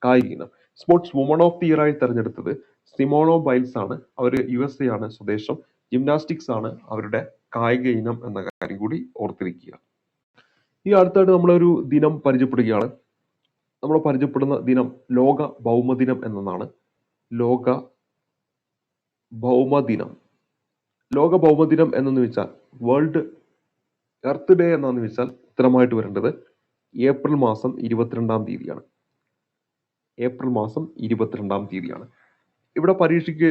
S1: കായിക ഇനം. Sportswoman of the year ആയി തെരഞ്ഞെടുത്തത് സിമോണോ ബൈൽസ് ആണ്. അവർ USA ആണ് സ്വദേശം. ജിംനാസ്റ്റിക്സ് ആണ് അവരുടെ കായിക ഇനം എന്ന കാര്യം കൂടി ഓർത്തിരിക്കുക. ഈ അടുത്തായിട്ട് നമ്മളൊരു ദിനം പരിചയപ്പെടുകയാണ്. നമ്മൾ പരിചയപ്പെടുന്ന ദിനം ലോക ഭൗമദിനം എന്നതാണ്. ലോക ഭൗമദിനം. ലോക ഭൗമദിനം എന്നു വെച്ചാൽ വേൾഡ് എർത്ത് ഡേ എന്നാന്ന് വെച്ചാൽ ഉത്തരമായിട്ട് വരേണ്ടത് ഏപ്രിൽ മാസം 22-ാം തീയതിയാണ്. ഏപ്രിൽ മാസം 22-ാം തീയതിയാണ്. ഇവിടെ പരീക്ഷയ്ക്ക്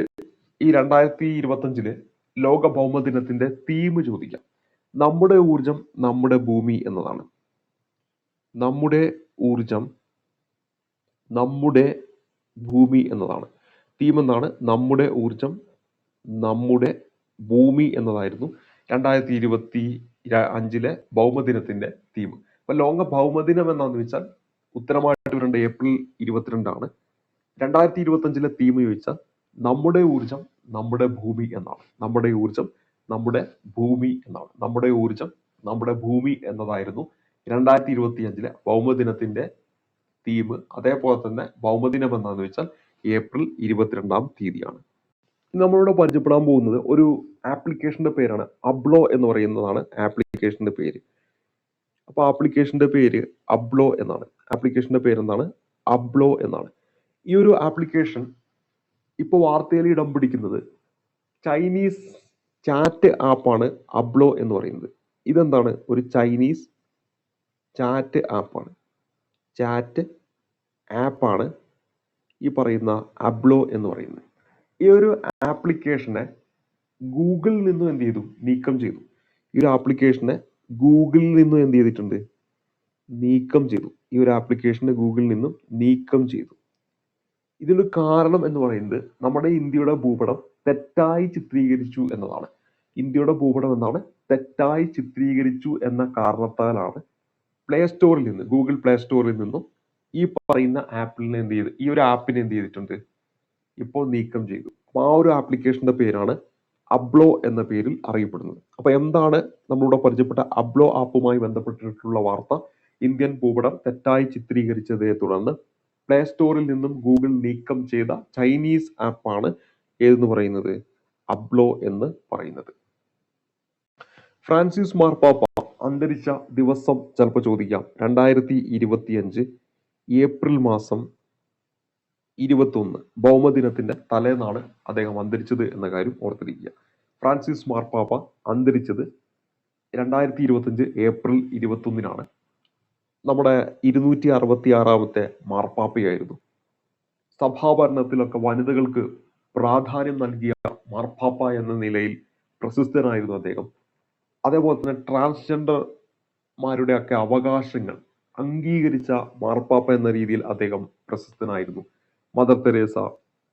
S1: ഈ 2025 ലോക ഭൗമദിനത്തിന്റെ തീം ചോദിക്കാം. നമ്മുടെ ഊർജം നമ്മുടെ ഭൂമി എന്നതാണ്. നമ്മുടെ ഊർജം നമ്മുടെ ഭൂമി എന്നതാണ് തീം. എന്നാണ് നമ്മുടെ ഊർജം നമ്മുടെ ഭൂമി എന്നതായിരുന്നു 2025 ഭൗമദിനത്തിന്റെ തീം. അപ്പൊ ലോക ഭൗമദിനം എന്നാന്ന് വെച്ചാൽ ഉത്തരമായിട്ട് വരേണ്ട ഏപ്രിൽ 22 ആണ്. 2025 തീം ചോദിച്ചാൽ നമ്മുടെ ഊർജം നമ്മുടെ ഭൂമി എന്നാണ്. നമ്മുടെ ഊർജം നമ്മുടെ ഭൂമി എന്നാണ്. നമ്മുടെ ഊർജം നമ്മുടെ ഭൂമി എന്നതായിരുന്നു 2025 ഭൗമദിനത്തിന്റെ തീം. അതേപോലെ തന്നെ ഭൗമദിനം എന്താണെന്ന് വെച്ചാൽ ഏപ്രിൽ 22-ാം തീയതിയാണ്. നമ്മളിവിടെ പരിചയപ്പെടാൻ പോകുന്നത് ഒരു ആപ്ലിക്കേഷന്റെ പേരാണ്. അബ്ലോ എന്ന് പറയുന്നതാണ് ആപ്ലിക്കേഷന്റെ പേര്. അപ്പൊ ആപ്ലിക്കേഷന്റെ പേര് അബ്ലോ എന്നാണ്. ആപ്ലിക്കേഷന്റെ പേര് എന്താണ്? അബ്ലോ എന്നാണ്. ഈ ഒരു ആപ്ലിക്കേഷൻ ഇപ്പൊ വാർത്തയിൽ ഇടം പിടിക്കുന്നത് ചൈനീസ് ചാറ്റ് ആപ്പാണ് അബ്ലോ എന്ന് പറയുന്നത്. ഇതെന്താണ്? ഒരു ചൈനീസ് ചാറ്റ് ആപ്പാണ്. ചാറ്റ് ആപ്പാണ് ഈ പറയുന്ന അബ്ലോ എന്ന് പറയുന്നത്. ഈ ഒരു ആപ്ലിക്കേഷനെ ഗൂഗിളിൽ നിന്നും എന്ത് ചെയ്തു? നീക്കം ചെയ്തു. ഈ ഒരു ആപ്ലിക്കേഷനെ ഗൂഗിളിൽ നിന്നും എന്ത് ചെയ്തിട്ടുണ്ട്? നീക്കം ചെയ്തു. ഈ ഒരു ആപ്ലിക്കേഷനെ ഗൂഗിളിൽ നിന്നും നീക്കം ചെയ്തു. ഇതിന് കാരണം എന്ന് പറയുന്നത് നമ്മുടെ ഇന്ത്യയുടെ ഭൂപടം തെറ്റായി ചിത്രീകരിച്ചു എന്നതാണ്. ഇന്ത്യയുടെ ഭൂപടം എന്താണ്? തെറ്റായി ചിത്രീകരിച്ചു എന്ന കാരണത്താലാണ് പ്ലേ സ്റ്റോറിൽ നിന്ന്, ഗൂഗിൾ പ്ലേ സ്റ്റോറിൽ നിന്നും ഈ പറയുന്ന ആപ്പിളിനെ ഈ ഒരു ആപ്പിനെ എന്ത് ചെയ്തിട്ടുണ്ട്, ഇപ്പോൾ നീക്കം ചെയ്തു. അപ്പോൾ ആ ഒരു ആപ്ലിക്കേഷന്റെ പേരാണ് അബ്ലോ എന്ന പേരിൽ അറിയപ്പെടുന്നത്. അപ്പൊ എന്താണ് നമ്മളിവിടെ പരിചയപ്പെട്ട അബ്ലോ ആപ്പുമായി ബന്ധപ്പെട്ടിട്ടുള്ള വാർത്ത? ഇന്ത്യൻ ഭൂപടം തെറ്റായി ചിത്രീകരിച്ചതിനെ തുടർന്ന് പ്ലേ സ്റ്റോറിൽ നിന്നും ഗൂഗിൾ നീക്കം ചെയ്ത ചൈനീസ് ആപ്പാണ് ഏതെന്ന് പറയുന്നത്, അബ്ലോ എന്ന് പറയുന്നത്. ഫ്രാൻസിസ് മാർപ്പാപ്പ അന്തരിച്ച ദിവസം ചിലപ്പോൾ ചോദിക്കാം. 2025 ഏപ്രിൽ മാസം 21 ഭൗമദിനത്തിന്റെ തലേന്നാണ് അദ്ദേഹം അന്തരിച്ചത് എന്ന കാര്യം ഓർത്തിരിക്കുക. ഫ്രാൻസിസ് മാർപ്പാപ്പ അന്തരിച്ചത് 2025 ഏപ്രിൽ 21 നമ്മുടെ 266 മാർപ്പാപ്പയായിരുന്നു. സഭാഭരണത്തിലൊക്കെ വനിതകൾക്ക് പ്രാധാന്യം നൽകിയ മാർപ്പാപ്പ എന്ന നിലയിൽ പ്രസിദ്ധനായിരുന്നു അദ്ദേഹം. അതേപോലെ തന്നെ ട്രാൻസ്ജെൻഡർമാരുടെ ഒക്കെ അവകാശങ്ങൾ അംഗീകരിച്ച മാർപ്പാപ്പ എന്ന രീതിയിൽ അദ്ദേഹം പ്രസിദ്ധനായിരുന്നു. Mother Teresa,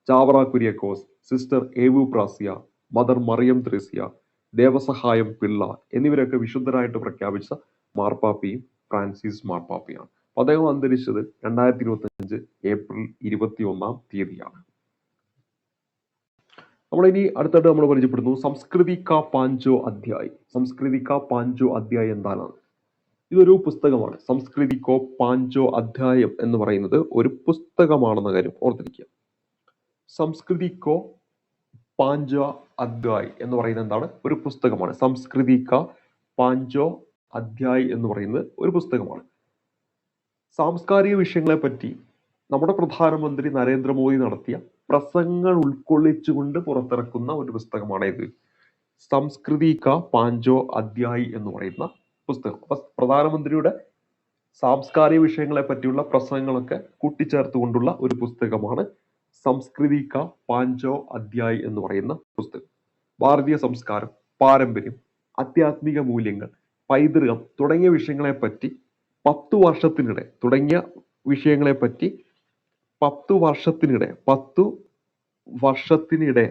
S1: Chavara Kuriakose, sister Euphrasia, mother Mariam Thresia, Devasahayam Pillai എന്നിവരൊക്കെ വിശുദ്ധരായിട്ട് പ്രഖ്യാപിച്ച മാർപ്പാപ്പയും ഫ്രാൻസിസ് മാർപ്പാപ്പയാണ്. അപ്പൊ അദ്ദേഹം അന്തരിച്ചത് 2025 ഏപ്രിൽ 21 നമ്മളിനി അടുത്തായിട്ട് നമ്മൾ പരിചയപ്പെടുന്നു സംസ്കൃതി കാ പാഞ്ചോ അധ്യായ്. സംസ്കൃതി കാ പാഞ്ചോ അധ്യായ് എന്താണ്? ഇതൊരു പുസ്തകമാണ്. സംസ്കൃതിക്കോ പാഞ്ചോ അധ്യായം എന്ന് പറയുന്നത് ഒരു പുസ്തകമാണെന്ന കാര്യം ഓർത്തിരിക്കുക. സംസ്കൃതിക്കോ പാഞ്ചോ അധ്യായ് എന്ന് പറയുന്നത് എന്താണ്? ഒരു പുസ്തകമാണ്. സംസ്കൃതിക്ക പാഞ്ചോ അധ്യായ് എന്ന് പറയുന്നത് ഒരു പുസ്തകമാണ്. സാംസ്കാരിക വിഷയങ്ങളെ പറ്റി നമ്മുടെ പ്രധാനമന്ത്രി നരേന്ദ്രമോദി നടത്തിയ പ്രസംഗങ്ങൾ ഉൾക്കൊള്ളിച്ചുകൊണ്ട് പുറത്തിറക്കുന്ന ഒരു പുസ്തകമാണ് ഇത്, സംസ്കൃതിക്ക പാഞ്ചോ അധ്യായ് എന്ന് പറയുന്ന പുസ്തകം. അപ്പൊ പ്രധാനമന്ത്രിയുടെ സാംസ്കാരിക വിഷയങ്ങളെ പറ്റിയുള്ള പ്രസംഗങ്ങളൊക്കെ കൂട്ടിച്ചേർത്തുകൊണ്ടുള്ള ഒരു പുസ്തകമാണ് സംസ്കൃതിക്ക പാഞ്ചോ അധ്യായ് എന്ന് പറയുന്ന പുസ്തകം. ഭാരതീയ സംസ്കാരം, പാരമ്പര്യം, ആധ്യാത്മിക മൂല്യങ്ങൾ, പൈതൃകം തുടങ്ങിയ വിഷയങ്ങളെ പറ്റി 10 വർഷത്തിനിടെ 10 വർഷത്തിനിടെ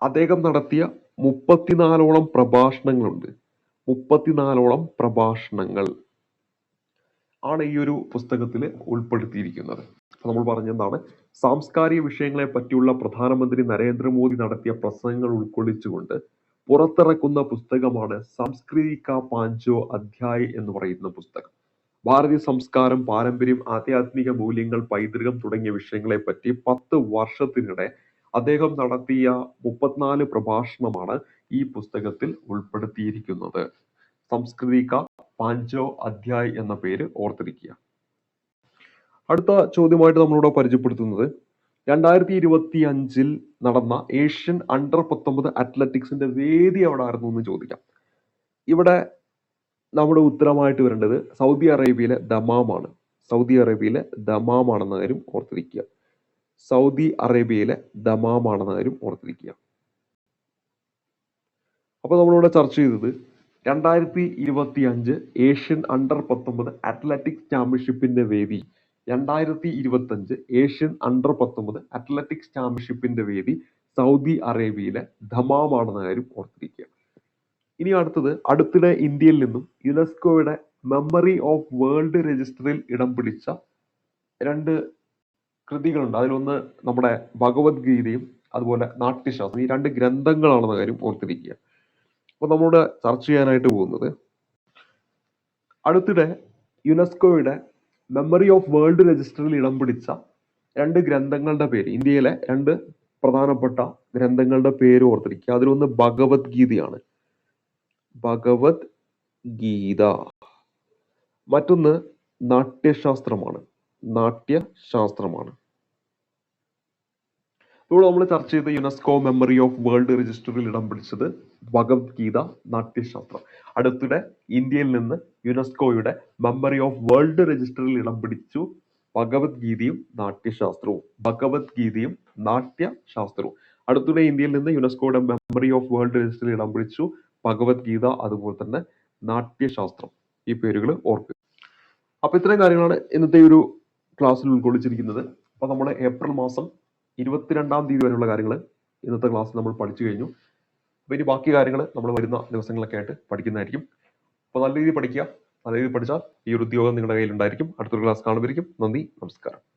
S1: അദ്ദേഹം നടത്തിയ 34ഓളം പ്രഭാഷണങ്ങളുണ്ട്. 34ഓളം പ്രഭാഷണങ്ങൾ ആണ് ഈ ഒരു പുസ്തകത്തിൽ ഉൾപ്പെടുത്തിയിരിക്കുന്നത്. നമ്മൾ പറഞ്ഞെന്താണ്, സാംസ്കാരിക വിഷയങ്ങളെ പറ്റിയുള്ള പ്രധാനമന്ത്രി നരേന്ദ്രമോദി നടത്തിയ പ്രസംഗങ്ങൾ ഉൾക്കൊള്ളിച്ചുകൊണ്ട് പുറത്തിറക്കുന്ന പുസ്തകമാണ് സംസ്കൃതിക്ക പാഞ്ചോ അധ്യായ് എന്ന് പറയുന്ന പുസ്തകം. ഭാരതീയ സംസ്കാരം, പാരമ്പര്യം, ആധ്യാത്മിക മൂല്യങ്ങൾ, പൈതൃകം തുടങ്ങിയ വിഷയങ്ങളെ പറ്റി 10 വർഷത്തിനിടെ അദ്ദേഹം നടത്തിയ 34 പ്രഭാഷണമാണ് ഈ പുസ്തകത്തിൽ ഉൾപ്പെടുത്തിയിരിക്കുന്നത്. സംസ്കൃതിക്ക പാഞ്ചോ അധ്യായ് എന്ന പേര് ഓർത്തിരിക്കുക. അടുത്ത ചോദ്യമായിട്ട് നമ്മളിവിടെ പരിചയപ്പെടുത്തുന്നത് 2025 നടന്ന ഏഷ്യൻ അണ്ടർ 19 അത്ലറ്റിക്സിന്റെ വേദി എവിടായിരുന്നു എന്ന് ചോദിക്കാം. ഇവിടെ നമ്മുടെ ഉത്തരമായിട്ട് വരേണ്ടത് സൗദി അറേബ്യയിലെ ദമാമാണ്. സൗദി അറേബ്യയിലെ ദമാമാണെന്ന കാര്യം ഓർത്തിരിക്കുക. സൗദി അറേബ്യയിലെ ദമാമാണെന്ന കാര്യം ഓർത്തിരിക്കുക. അപ്പൊ നമ്മളിവിടെ ചർച്ച ചെയ്തത് 2025 ഏഷ്യൻ അണ്ടർ 19 അത്ലറ്റിക്സ് ചാമ്പ്യൻഷിപ്പിന്റെ വേദി 2025 ഏഷ്യൻ അണ്ടർ 19 അത്ലറ്റിക്സ് ചാമ്പ്യൻഷിപ്പിന്റെ വേദി സൗദി അറേബ്യയിലെ ദമാമാണെന്ന കാര്യം ഓർത്തിരിക്കുക. ഇനി അടുത്തിടെ ഇന്ത്യയിൽ നിന്നും യുനെസ്കോയുടെ മെമ്മറി ഓഫ് വേൾഡ് രജിസ്റ്ററിൽ ഇടം പിടിച്ച 2 കൃതികളുണ്ട്. അതിലൊന്ന് നമ്മുടെ ഭഗവത്ഗീതയും അതുപോലെ നാട്യശാസ്ത്രം. ഈ 2 ഗ്രന്ഥങ്ങളാണെന്ന കാര്യം ഓർത്തിരിക്കുക. അപ്പൊ നമ്മളോട് ചർച്ച ചെയ്യാനായിട്ട് പോകുന്നത് അടുത്തിടെ യുനെസ്കോയുടെ മെമ്മറി ഓഫ് വേൾഡ് രജിസ്റ്ററിൽ ഇടം പിടിച്ച 2 ഗ്രന്ഥങ്ങളുടെ പേര്, ഇന്ത്യയിലെ 2 പ്രധാനപ്പെട്ട ഗ്രന്ഥങ്ങളുടെ പേര് ഓർത്തിരിക്കുക. അതിലൊന്ന് ഭഗവത്ഗീതയാണ്, ഭഗവത് ഗീത. മറ്റൊന്ന് നാട്യശാസ്ത്രമാണ്. ഇപ്പോൾ നമ്മൾ ചർച്ച ചെയ്ത യുനെസ്കോ മെമ്മറി ഓഫ് വേൾഡ് രജിസ്റ്ററിൽ ഇടം പിടിച്ചത് ഭഗവത്ഗീത, നാട്യശാസ്ത്രം. അടുത്തിടെ ഇന്ത്യയിൽ നിന്ന് യുനെസ്കോയുടെ മെമ്മറി ഓഫ് വേൾഡ് രജിസ്റ്ററിൽ ഇടം പിടിച്ചു ഭഗവത്ഗീതയും നാട്യശാസ്ത്രവും. അടുത്തിടെ ഇന്ത്യയിൽ നിന്ന് യുനെസ്കോയുടെ മെമ്മറി ഓഫ് വേൾഡ് രജിസ്റ്ററിൽ ഇടം പിടിച്ചു ഭഗവത്ഗീത, അതുപോലെ തന്നെ നാട്യശാസ്ത്രം. ഈ പേരുകൾ ഓർക്കുക. അപ്പൊ ഇത്രയും കാര്യങ്ങളാണ് ഇന്നത്തെ ഒരു ക്ലാസ്സിൽ ഉൾക്കൊള്ളിച്ചിരിക്കുന്നത്. അപ്പൊ നമ്മുടെ ഏപ്രിൽ മാസം 22 വരെയുള്ള കാര്യങ്ങൾ ഇന്നത്തെ ക്ലാസ്സിൽ നമ്മൾ പഠിച്ചു കഴിഞ്ഞു. അപ്പൊ ഇനി ബാക്കി കാര്യങ്ങൾ നമ്മൾ വരുന്ന ദിവസങ്ങളൊക്കെ ആയിട്ട് പഠിക്കുന്നതായിരിക്കും. അപ്പൊ നല്ല രീതിയിൽ പഠിക്കുക. അത് എഴുതി പഠിച്ചാൽ ഈ ഒരു ഉദ്യോഗം നിങ്ങളുടെ കയ്യിൽ ഉണ്ടായിരിക്കും. അടുത്തൊരു ക്ലാസ് കാണുമായിരിക്കും. നന്ദി, നമസ്കാരം.